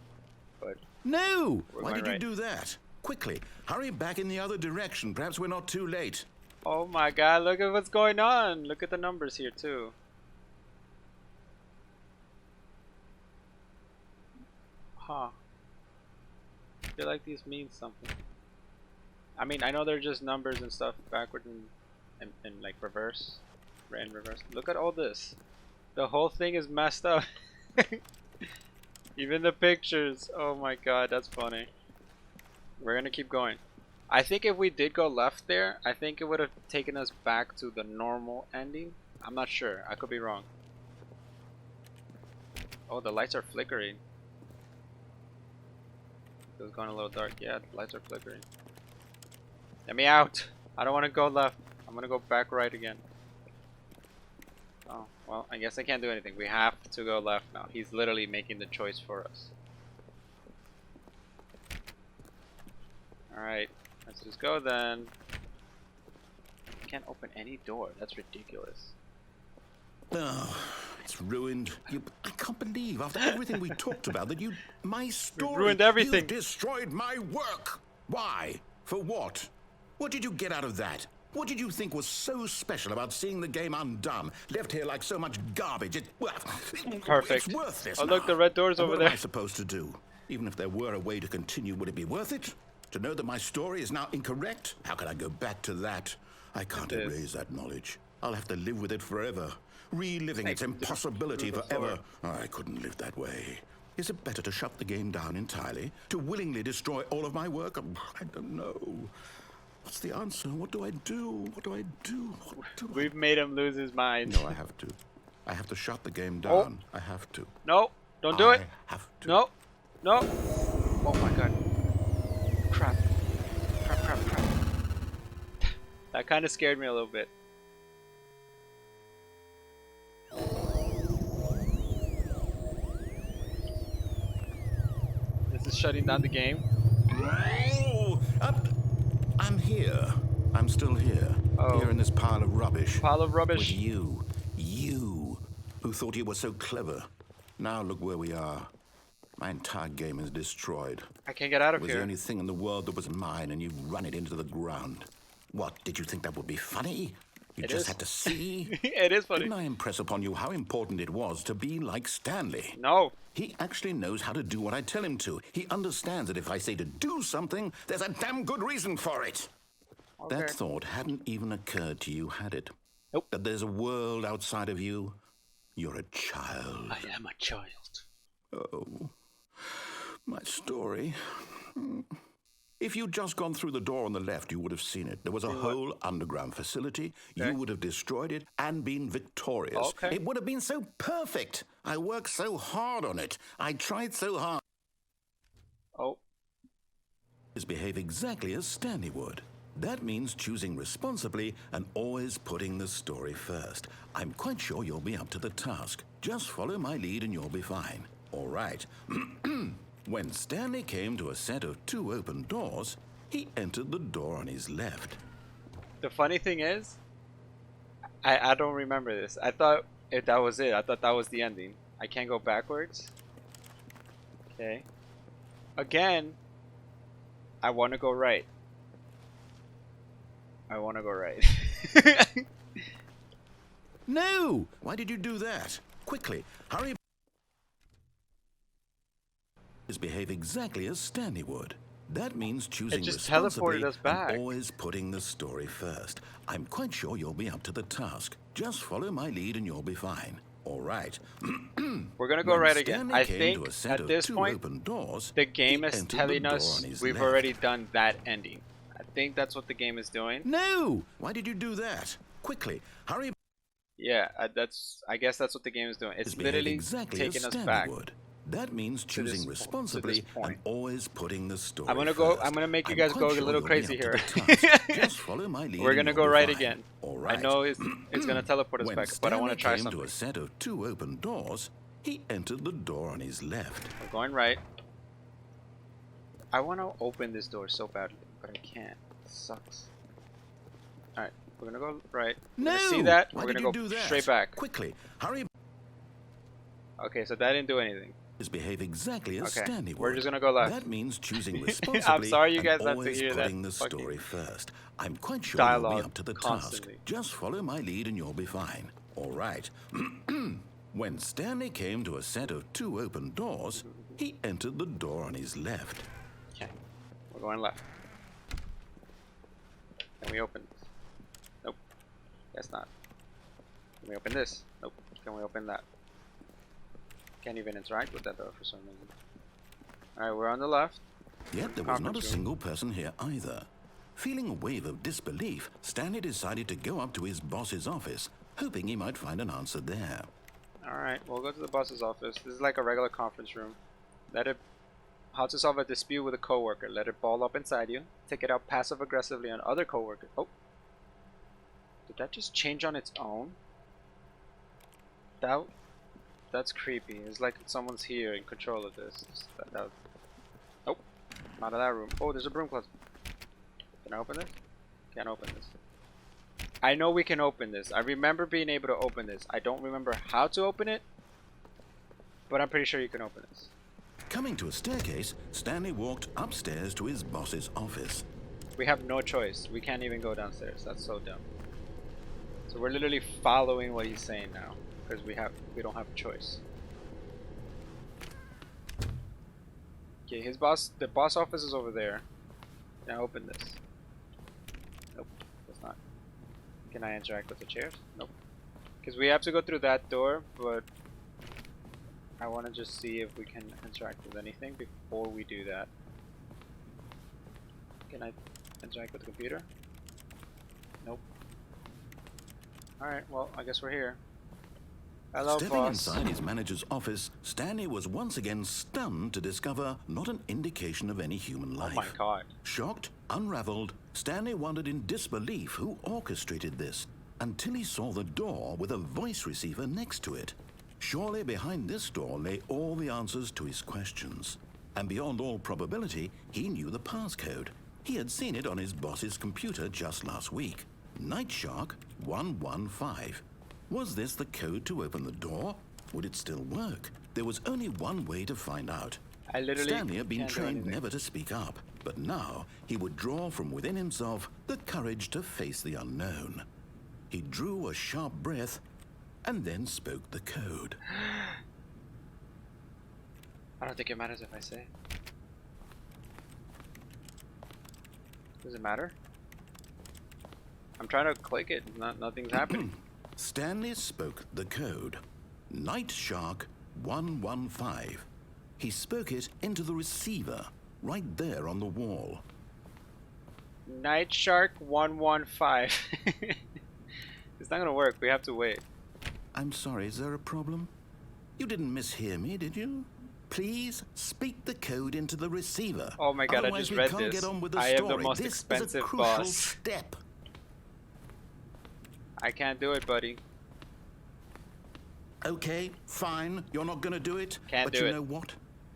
But No! we're Why going did right. you do that? Quickly, hurry back in the other direction. Perhaps we're not too late. Oh my god, look at what's going on. Look at the numbers here too. Huh. I feel like these mean something. I mean, I know they're just numbers and stuff backward and like reverse. In reverse. Look at all this. The whole thing is messed up. Even the pictures. Oh my god, that's funny. We're gonna keep going. I think if we did go left there, I think it would have taken us back to the normal ending. I'm not sure. I could be wrong. Oh, the lights are flickering. It was going a little dark. Yeah, the lights are flickering. Let me out. I don't want to go left. I'm gonna go back right again. Oh, well, I guess I can't do anything. We have to go left now. He's literally making the choice for us. Alright, let's just go then. I can't open any door. That's ridiculous. Oh, it's ruined. I can't believe, after everything we talked about, that my story... ruined everything. You destroyed my work. Why? For what? What did you get out of that? What did you think was so special about seeing the game undone, left here like so much garbage? Perfect. It's worthless. Oh, look, the red door's over What there. am I supposed to do? Even if there were a way to continue, would it be worth it? To know that my story is now incorrect? How can I go back to that? I can't It is. erase that knowledge. I'll have to live with it forever, reliving its impossibility through the forever. I couldn't live that way. Is it better to shut the game down entirely? To willingly destroy all of my work? I don't know. What's the answer? What do I do? What do I do? What do I... We've made him lose his mind. No, I have to. I have to shut the game down. I have to. No, don't do it. I have to. No, no. Oh my god. Crap. Crap. That kind of scared me a little bit. This is shutting down the game. Oh, I'm here. I'm still here. Oh. Here in this pile of rubbish. Pile of rubbish. With you, who thought you were so clever. Now look where we are. My entire game is destroyed. I can't get out It of was here. the only thing in the world that was mine, and you've run it into the ground. What, did you think that would be funny? You It just is. had to see. It is funny. Didn't I impress upon you how important it was to be like Stanley? No. He actually knows how to do what I tell him to. He understands that if I say to do something, there's a damn good reason for it. Okay. That thought hadn't even occurred to you, had it? Nope. That there's a world outside of you. You're a child. I am a child. Oh, my story. If you'd just gone through the door on the left, you would have seen it. There was a whole underground facility. Okay. You would have destroyed it and been victorious. Okay. It would have been so perfect. I worked so hard on it. I tried so hard. Oh. Behave exactly as Stanley would. That means choosing responsibly and always putting the story first. I'm quite sure you'll be up to the task. Just follow my lead and you'll be fine. All right. When Stanley came to a set of 2 open doors, he entered the door on his left. The funny thing is, I don't remember this. I thought that was it. I thought that was the ending. I can't go backwards. Okay. Again, I want to go right. I want to go right. No! Why did you do that? Quickly, hurry. Behave exactly as Stanley would. That means choosing just responsibly teleported us back. and always putting the story first. I'm quite sure you'll be up to the task. Just follow my lead and you'll be fine. All right. We're gonna go When right again. Stanley I came think to a set at of this 2 point, open doors, the game he is entered the telling door us on his we've left. already done that ending. I think that's what the game is doing. No! Why did you do that? Quickly, hurry. Yeah, I guess that's what the game is doing. It's Behave literally exactly taking as us Stanley back. would. That means to choosing this responsibly point. and always putting the story I'm gonna make you I'm guys quite go a sure little you'll be crazy up to here. the task. Just follow my lead We're and gonna you'll go be right fine. again. All I right. know it's gonna teleport us When back, but I want to try Stanley came something. to a set of 2 open doors, he entered the door on his left. We're going right. I want to open this door so badly, but I can't. It sucks. Alright, we're gonna go right. We're gonna see that. Why We're did gonna you go do that? straight back. Quickly, hurry. Okay, so that didn't do anything. Behave exactly as Okay, Stanley would. we're just gonna go left. That means choosing responsibly I'm sorry you guys and have to always hear that putting the fucking story first. I'm quite sure you'll dialogue be up to the constantly. task. Just follow my lead and you'll be fine. All right. When Stanley came to a set of 2 open doors, he entered the door on his left. Okay, we're going left. Can we open this? Nope. Guess not. Can we open this? Nope. Can we open that? Can't even interact with that door for some reason. Alright, we're on the left. Yet there was not a Conference room. single person here either. Feeling a wave of disbelief, Stanley decided to go up to his boss's office, hoping he might find an answer there. Alright, we'll go to the boss's office. This is like a regular conference room. How to solve a dispute with a coworker. Let it ball up inside you. Take it out passive aggressively on other coworkers. Oh. Did that just change on its own? That's creepy. It's like someone's here in control of this. Nope. Out of that room. Oh, there's a broom closet. Can I open this? Can't open this. I know we can open this. I remember being able to open this. I don't remember how to open it, but I'm pretty sure you can open this. Coming to a staircase, Stanley walked upstairs to his boss's office. We have no choice. We can't even go downstairs. That's so dumb. So we're literally following what he's saying now, because we don't have a choice. Okay, the boss office is over there. Now open this. Nope, that's not. Can I interact with the chairs? Nope. Because we have to go through that door, but I want to just see if we can interact with anything before we do that. Can I interact with the computer? Nope. Alright, well, I guess we're here. Hello, Stepping boss. inside his manager's office, Stanley was once again stunned to discover not an indication of any human life. Oh my god. Shocked, unraveled, Stanley wondered in disbelief who orchestrated this until he saw the door with a voice receiver next to it. Surely behind this door lay all the answers to his questions. And beyond all probability, he knew the passcode. He had seen it on his boss's computer just last week. Nightshark 115. Was this the code to open the door? Would it still work? There was only one way to find out. I literally Stanley had been can't do trained anything. never to speak up, but now he would draw from within himself the courage to face the unknown. He drew a sharp breath and then spoke the code. I don't think it matters if I say. Does it matter? I'm trying to click it. Nothing's happening. Stanley spoke the code. Night Shark 115. He spoke it into the receiver, right there on the wall. Night Shark 115. It's not gonna work. We have to wait. I'm sorry, is there a problem? You didn't mishear me, did you? Please speak the code into the receiver. Oh my god, Otherwise, I just we read can't this. get on with the I am story. the most This expensive is a crucial boss. step. I can't do it, buddy. Okay, fine. You're not gonna do it. Can't but do you it. know what?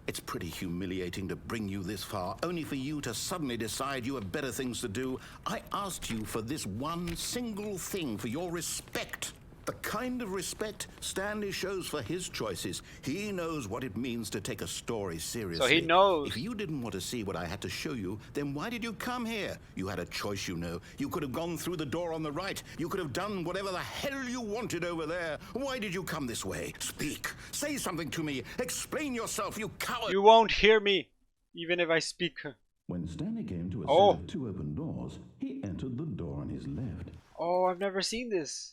It's pretty humiliating to bring you this far, only for you to suddenly decide you have better things to do. I asked you for this one single thing, for your respect. The kind of respect Stanley shows for his choices. He knows what it means to take a story seriously. So he knows. If you didn't want to see what I had to show you, then why did you come here? You had a choice, you know. You could have gone through the door on the right. You could have done whatever the hell you wanted over there. Why did you come this way? Speak. Say something to me. Explain yourself, you coward. You won't hear me, even if I speak. When Stanley came to a Oh. set of two open doors, he entered the door on his left. Oh, I've never seen this.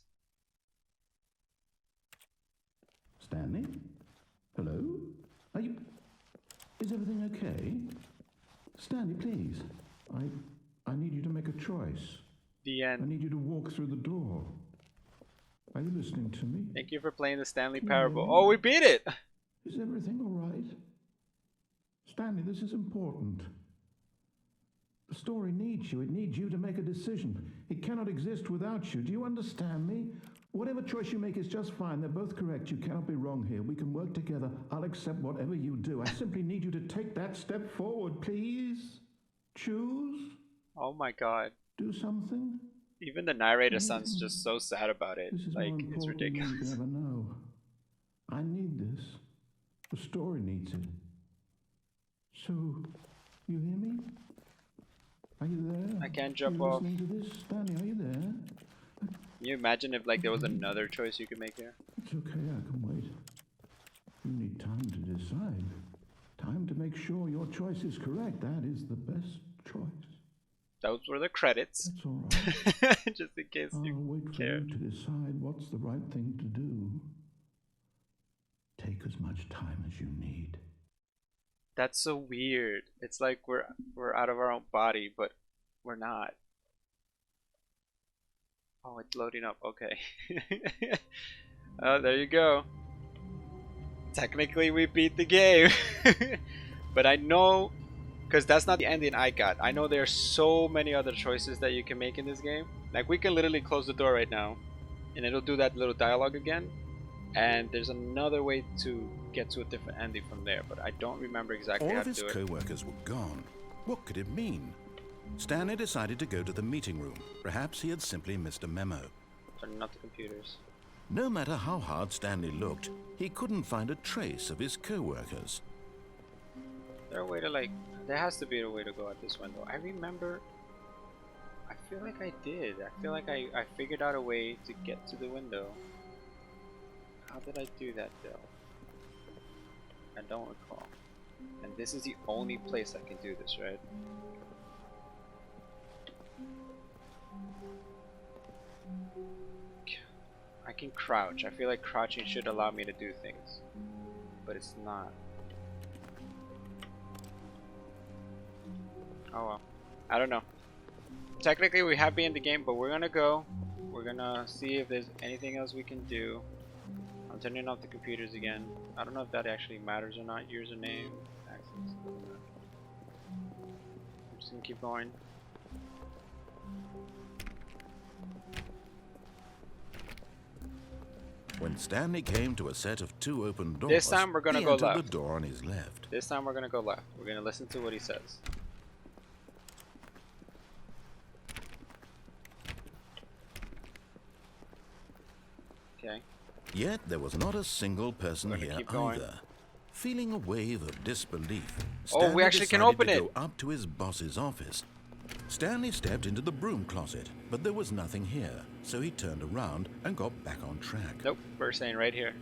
Stanley? Hello? Are you... Is everything okay? Stanley, please. I need you to make a choice. The I end. need you to walk through the door. Are you listening to me? Thank you for playing the Stanley Parable. Oh, we beat it! Is everything all right? Stanley, this is important. The story needs you. It needs you to make a decision. It cannot exist without you. Do you understand me? Whatever choice you make is just fine. They're both correct. You cannot be wrong here. We can work together. I'll accept whatever you do. I simply need you to take that step forward, please. Choose. Oh my god. Do something. Even the narrator sounds just so sad about it. This is Like, more it's important than you ridiculous. can ever know. I need this. The story needs it. So, you hear me? Are you there? I can't jump are you off. listening to this? Stanley, are you there? Can you imagine if like there was another choice you could make here? It's okay, I can wait. You need time to decide. Time to make sure your choice is correct. That is the best choice. Those were the credits. That's all right. Just in case I'll you wait for care. you to decide what's the right thing to do. Take as much time as you need. That's so weird. It's like we're out of our own body, but we're not. Oh, it's loading up. Okay. Oh, there you go. Technically, we beat the game. But I know, because that's not the ending I got. I know there's so many other choices that you can make in this game. Like, we can literally close the door right now, and it'll do that little dialogue again. And there's another way to get to a different ending from there, but I don't remember exactly All how of to his do it. co-workers were gone. What could it mean? Stanley decided to go to the meeting room. Perhaps he had simply missed a memo. Turning off the computers. No matter how hard Stanley looked, he couldn't find a trace of his co-workers. Is there a way to like... There has to be a way to go out this window. I remember... I feel like I did. I feel like I figured out a way to get to the window. How did I do that though? I don't recall. And this is the only place I can do this, right? I can crouch. I feel like crouching should allow me to do things. But it's not. Oh well. I don't know. Technically we have been in the game, but we're gonna go. We're gonna see if there's anything else we can do. I'm turning off the computers again. I don't know if that actually matters or not. Username, access. I'm just gonna keep going. When Stanley came to a set of two open doors, This time we're gonna he go entered left. the door on his left. This time we're gonna go left. We're gonna listen to what he says. Okay. Yet there was not a single person We're gonna here keep going. either. Feeling a wave of disbelief, Oh, we Stanley actually can decided open to it. go up to his boss's office. Stanley stepped into the broom closet, but there was nothing here, so he turned around and got back on track. Nope, we're staying right here.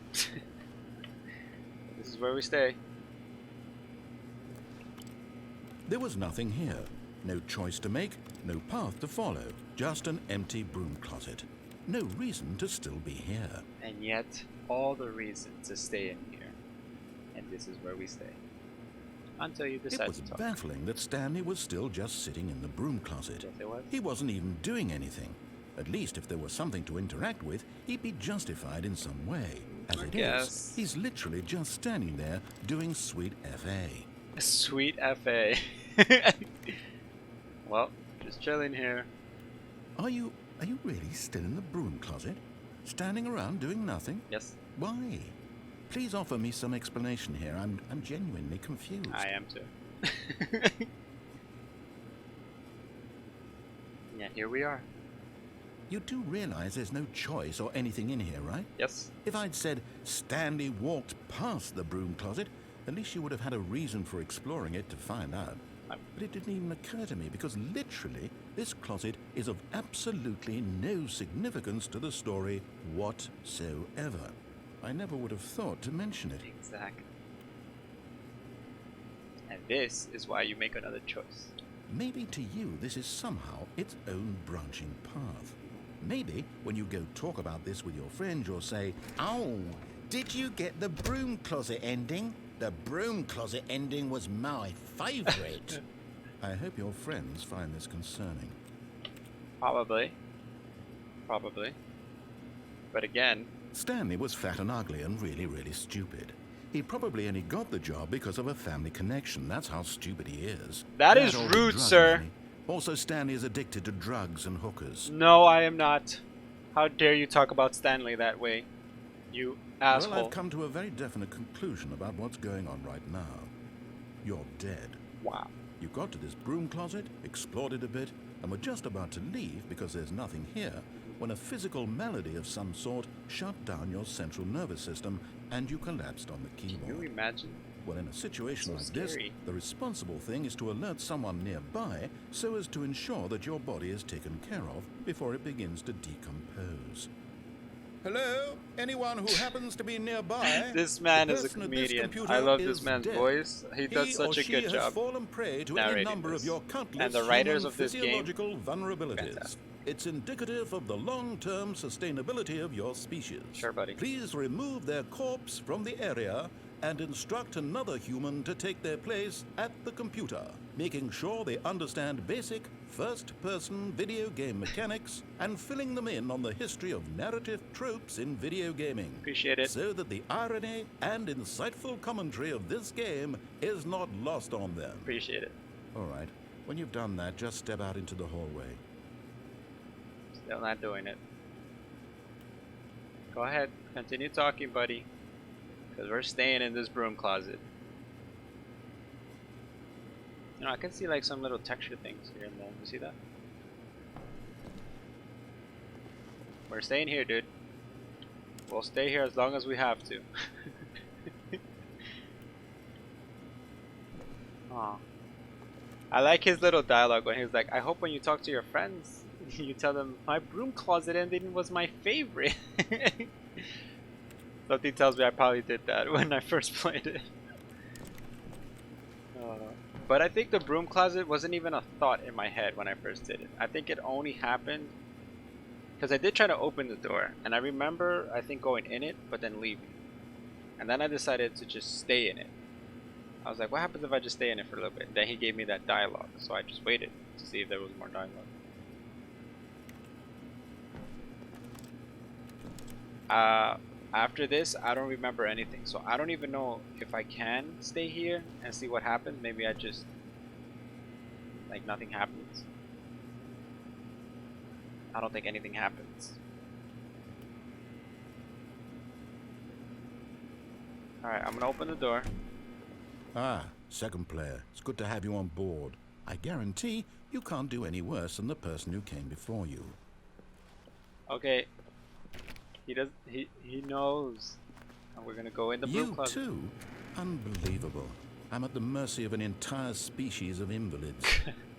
This is where we stay. There was nothing here. No choice to make, no path to follow, just an empty broom closet. No reason to still be here. And yet, all the reason to stay in here. And this is where we stay. Until you decide It was to talk. baffling that Stanley was still just sitting in the broom closet. Yes, it was. He wasn't even doing anything. At least if there was something to interact with, he'd be justified in some way. As I it guess. is, he's literally just standing there doing sweet FA. Sweet FA. Well, just chilling here. Are you really still in the broom closet? Standing around doing nothing? Yes, Why? Please offer me some explanation here. I'm genuinely confused. I am too. Yeah, here we are. You do realize there's no choice or anything in here, right? Yes. If I'd said Stanley walked past the broom closet, at least you would have had a reason for exploring it to find out. But it didn't even occur to me because literally this closet is of absolutely no significance to the story whatsoever. I never would have thought to mention it. Exactly. And this is why you make another choice. Maybe to you this is somehow its own branching path. Maybe when you go talk about this with your friends you'll say, "Oh, did you get the broom closet ending? The broom closet ending was my favourite." I hope your friends find this concerning. Probably. But again, Stanley was fat and ugly and really, really stupid. He probably only got the job because of a family connection. That's how stupid he is. That is or the rude, drug sir. money. Also, Stanley is addicted to drugs and hookers. no, I am not. How dare you talk about Stanley that way, you asshole. Well, I've come to a very definite conclusion about what's going on right now. You're dead. Wow. You got to this broom closet, explored it a bit, and were just about to leave because there's nothing here when a physical malady of some sort shut down your central nervous system and you collapsed on the Can you keyboard. imagine? Well, in a situation So like scary. this, the responsible thing is to alert someone nearby so as to ensure that your body is taken care of before it begins to decompose. Hello? Anyone who happens to be nearby? This man The is a person at this comedian. computer I love is this man's dead. voice. He does He such or a she good has job. fallen prey to any narrating number this. of your countless And the writers human of this game, physiological vulnerabilities. fantastic. It's indicative of the long-term sustainability of your species. Sure, buddy. Please remove their corpse from the area and instruct another human to take their place at the computer, making sure they understand basic first-person video game mechanics and filling them in on the history of narrative tropes in video gaming. Appreciate it. So that the irony and insightful commentary of this game is not lost on them. Appreciate it. All right. When you've done that, just step out into the hallway. Still not doing it. Go ahead. Continue talking, buddy. Because we're staying in this broom closet. You know, I can see like some little texture things here and there. You see that? We're staying here, dude. We'll stay here as long as we have to. Aw. I like his little dialogue when he's like, I hope when you talk to your friends, you tell them, my broom closet ending was my favorite. Something tells me I probably did that when I first played it. But I think the broom closet wasn't even a thought in my head when I first did it. I think it only happened because I did try to open the door, and I remember I think going in it but then leaving, and then I decided to just stay in it. I was like, what happens if I just stay in it for a little bit? Then he gave me that dialogue, so I just waited to see if there was more dialogue. After this, I don't remember anything, so I don't even know if I can stay here and see what happens. Maybe I just, like, nothing happens. I don't think anything happens. Alright, I'm gonna open the door. Ah, second player. It's good to have you on board. I guarantee you can't do any worse than the person who came before you. Okay. He knows. And we're gonna go in the broom You closet. too? Unbelievable. I'm at the mercy of an entire species of invalids.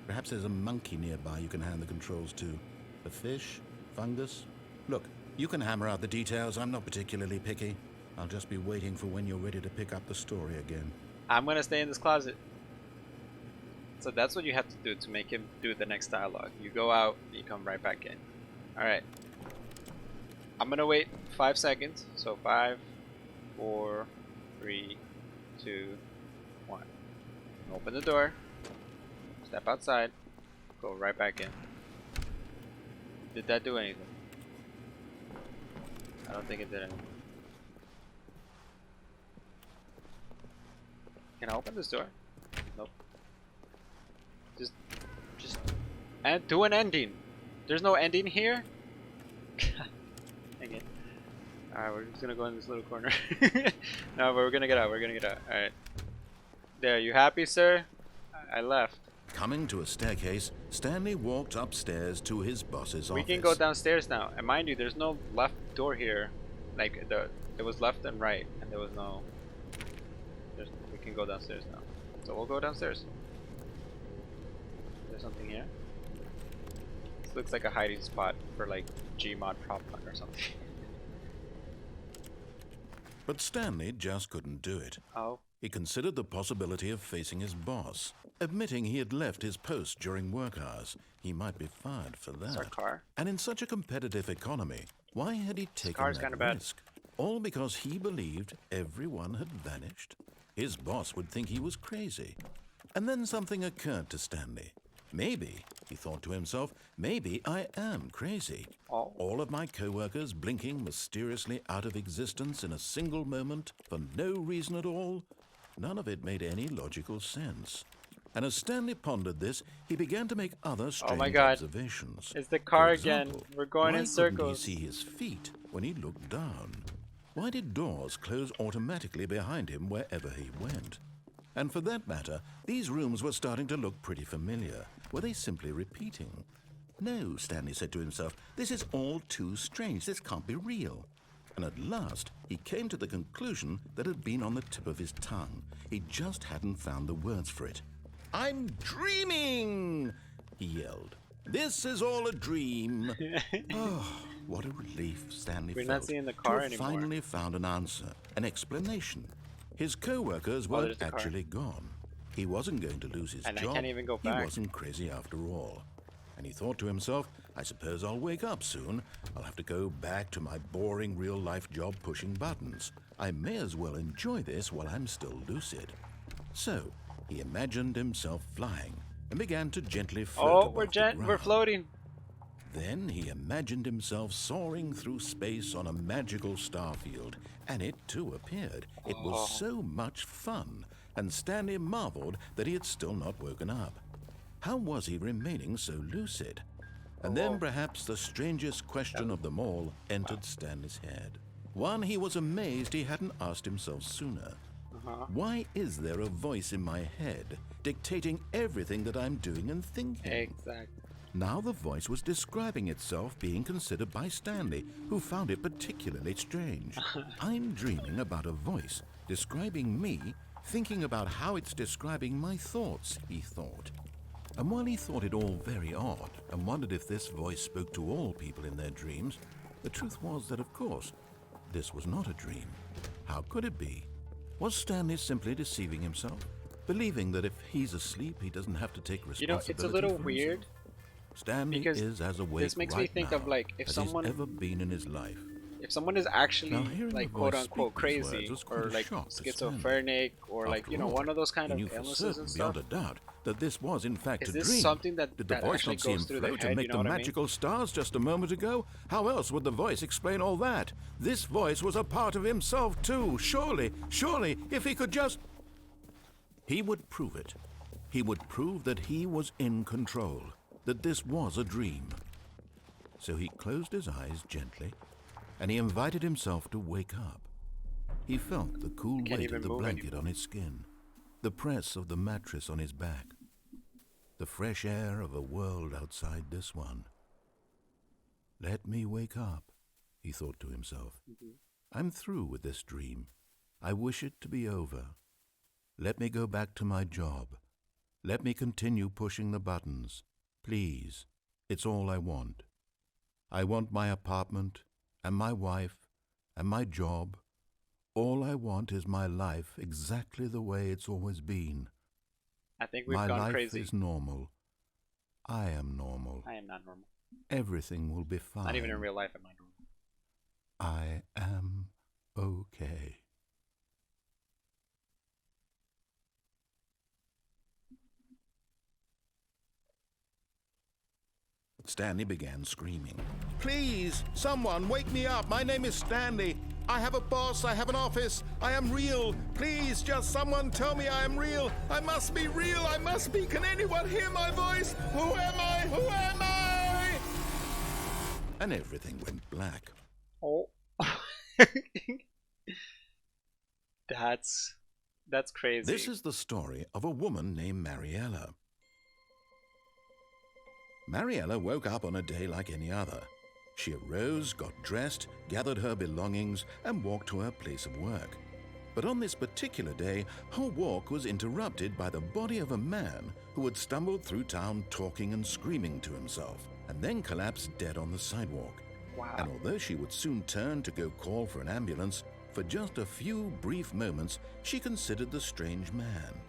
Perhaps there's a monkey nearby you can hand the controls to. A fish? Fungus? Look, you can hammer out the details. I'm not particularly picky. I'll just be waiting for when you're ready to pick up the story again. I'm gonna stay in this closet. So that's what you have to do to make him do the next dialogue. You go out, and you come right back in. Alright. I'm gonna wait 5 seconds. So 5, 4, 3, 2, 1. Open the door. Step outside. Go right back in. Did that do anything? I don't think it did anything. Can I open this door? Nope. Just and do an ending. There's no ending here. Dang it. Alright, we're just gonna go in this little corner. No, but we're gonna get out. We're gonna get out. Alright. There, you happy, sir? I left. Coming to a staircase, Stanley walked upstairs to his boss's office. We can go downstairs now. And mind you, there's no left door here. Like, it was left and right. And there was no... we can go downstairs now. So we'll go downstairs. There's something here. This looks like a hiding spot for like Gmod prop hunt or something. But Stanley just couldn't do it. Oh. He considered the possibility of facing his boss, admitting he had left his post during work hours. He might be fired for that. It's our car. And in such a competitive economy, why had he taken car's that kinda bad. risk? All because he believed everyone had vanished? His boss would think he was crazy. And then something occurred to Stanley. Maybe, he thought to himself, maybe I am crazy. Oh. All of my co-workers blinking mysteriously out of existence in a single moment for no reason at all. None of it made any logical sense. And as Stanley pondered this, he began to make other strange my God. observations. It's the car For again. example, We're going why in couldn't circles. he see his feet when he looked down? Why did doors close automatically behind him wherever he went? And for that matter, these rooms were starting to look pretty familiar. Were they simply repeating? No, Stanley said to himself, this is all too strange. This can't be real. And at last, he came to the conclusion that had been on the tip of his tongue. He just hadn't found the words for it. I'm dreaming, he yelled. This is all a dream. Oh, what a relief Stanley We're felt not seeing the to car have anymore. finally found an answer, an explanation. His co-workers Oh, were there's the car. actually gone. He wasn't going to lose his And I job. can't even go He back. wasn't crazy after all. And he thought to himself, I suppose I'll wake up soon. I'll have to go back to my boring real-life job pushing buttons. I may as well enjoy this while I'm still lucid. So, he imagined himself flying and began to gently float Oh, above the we're ground. floating. Then he imagined himself soaring through space on a magical starfield, and it too appeared. It was so much fun, and Stanley marveled that he had still not woken up. How was he remaining so lucid? And then perhaps the strangest question of them all entered Stanley's head. One he was amazed he hadn't asked himself sooner. Why is there a voice in my head dictating everything that I'm doing and thinking? Exactly. Now the voice was describing itself being considered by Stanley, who found it particularly strange. I'm dreaming about a voice describing me, thinking about how it's describing my thoughts, he thought. And while he thought it all very odd and wondered if this voice spoke to all people in their dreams, the truth was that, of course, this was not a dream. How could it be? Was Stanley simply deceiving himself, believing that if he's asleep, he doesn't have to take You responsibility know, it's a little for weird. himself? Stanley Because is as awake this makes me right think now of, like, if as someone- he's ever been in his life. If someone is actually Now, hearing like the voice quote unquote speak these crazy words was quite or a like shock to schizophrenic or like, After you know, all, one of those kind he of knew for illnesses certain, and beyond stuff. a doubt, that this was in fact Is a this dream. something that- Did the that voice actually not see him goes through the float head, and you make know the what I mean? magical stars just a moment ago? How else would the voice explain all that? This voice was a part of himself too. Surely, if he could just... He would prove it. He would prove that he was in control, that this was a dream. So he closed his eyes gently, and he invited himself to wake up. He felt the cool Can't weight even of the move blanket anymore. on his skin, the press of the mattress on his back, the fresh air of a world outside this one. Let me wake up, he thought to himself. I'm through with this dream. I wish it to be over. Let me go back to my job. Let me continue pushing the buttons. Please. It's all I want. I want my apartment, and my wife, and my job. All I want is my life exactly the way it's always been. I think we've My gone life crazy. is normal. I am normal. I am not normal. Everything will be fine. Not even in real life am I normal. I am okay. Stanley began screaming. Please, someone, wake me up. My name is Stanley. I have a boss. I have an office. I am real. Please, just someone tell me I am real. I must be real. I must be. Can anyone hear my voice? Who am I? Who am I? And everything went black. Oh. That's crazy. This is the story of a woman named Mariella. Mariella woke up on a day like any other. She arose, got dressed, gathered her belongings, and walked to her place of work. But on this particular day, her walk was interrupted by the body of a man who had stumbled through town talking and screaming to himself, and then collapsed dead on the sidewalk. Wow. And although she would soon turn to go call for an ambulance, for just a few brief moments she considered the strange man.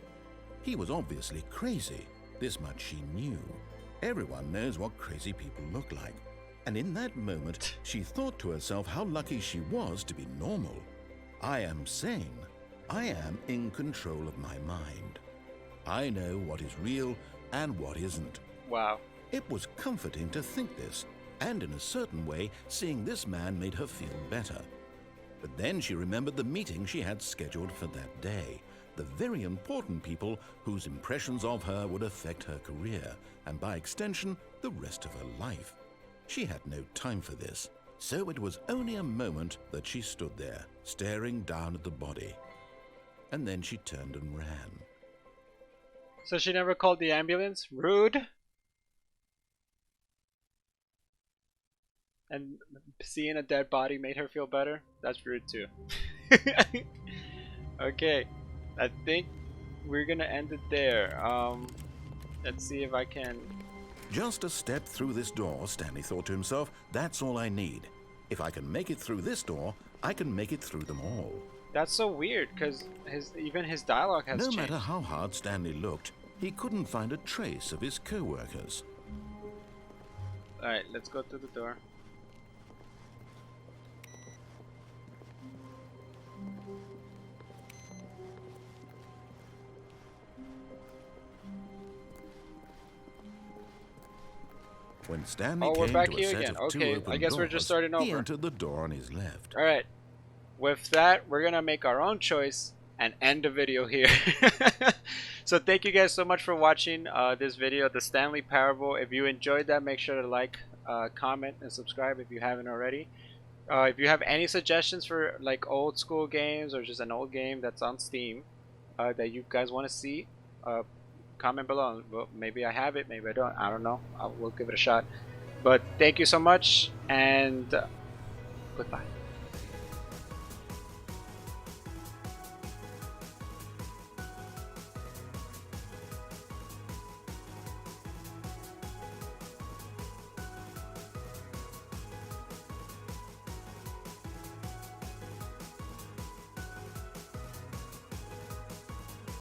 He was obviously crazy. This much she knew. Everyone knows what crazy people look like. And in that moment, she thought to herself how lucky she was to be normal. I am sane. I am in control of my mind. I know what is real and what isn't. Wow. It was comforting to think this, and in a certain way, seeing this man made her feel better. But then she remembered the meeting she had scheduled for that day, the very important people whose impressions of her would affect her career, and by extension, the rest of her life. She had no time for this, so it was only a moment that she stood there, staring down at the body. And then she turned and ran. So she never called the ambulance? Rude. And seeing a dead body made her feel better? That's rude too. Okay, I think we're gonna end it there. Let's see if I can... Just a step through this door, Stanley thought to himself, that's all I need. If I can make it through this door, I can make it through them all. That's so weird, because even his dialogue has changed. No matter how hard Stanley looked, he couldn't find a trace of his co-workers. Alright, let's go through the door. When Stanley we're came back to a here set again. of two Okay, open I guess we're doors, just starting he over. entered the door on his left. Alright, with that, we're gonna make our own choice and end the video here. So thank you guys so much for watching this video, the Stanley Parable. If you enjoyed that, make sure to like, comment, and subscribe if you haven't already. If you have any suggestions for like old school games or just an old game that's on Steam that you guys want to see, comment below. Well, maybe I have it, maybe I don't know. We'll give it a shot. But thank you so much, and goodbye.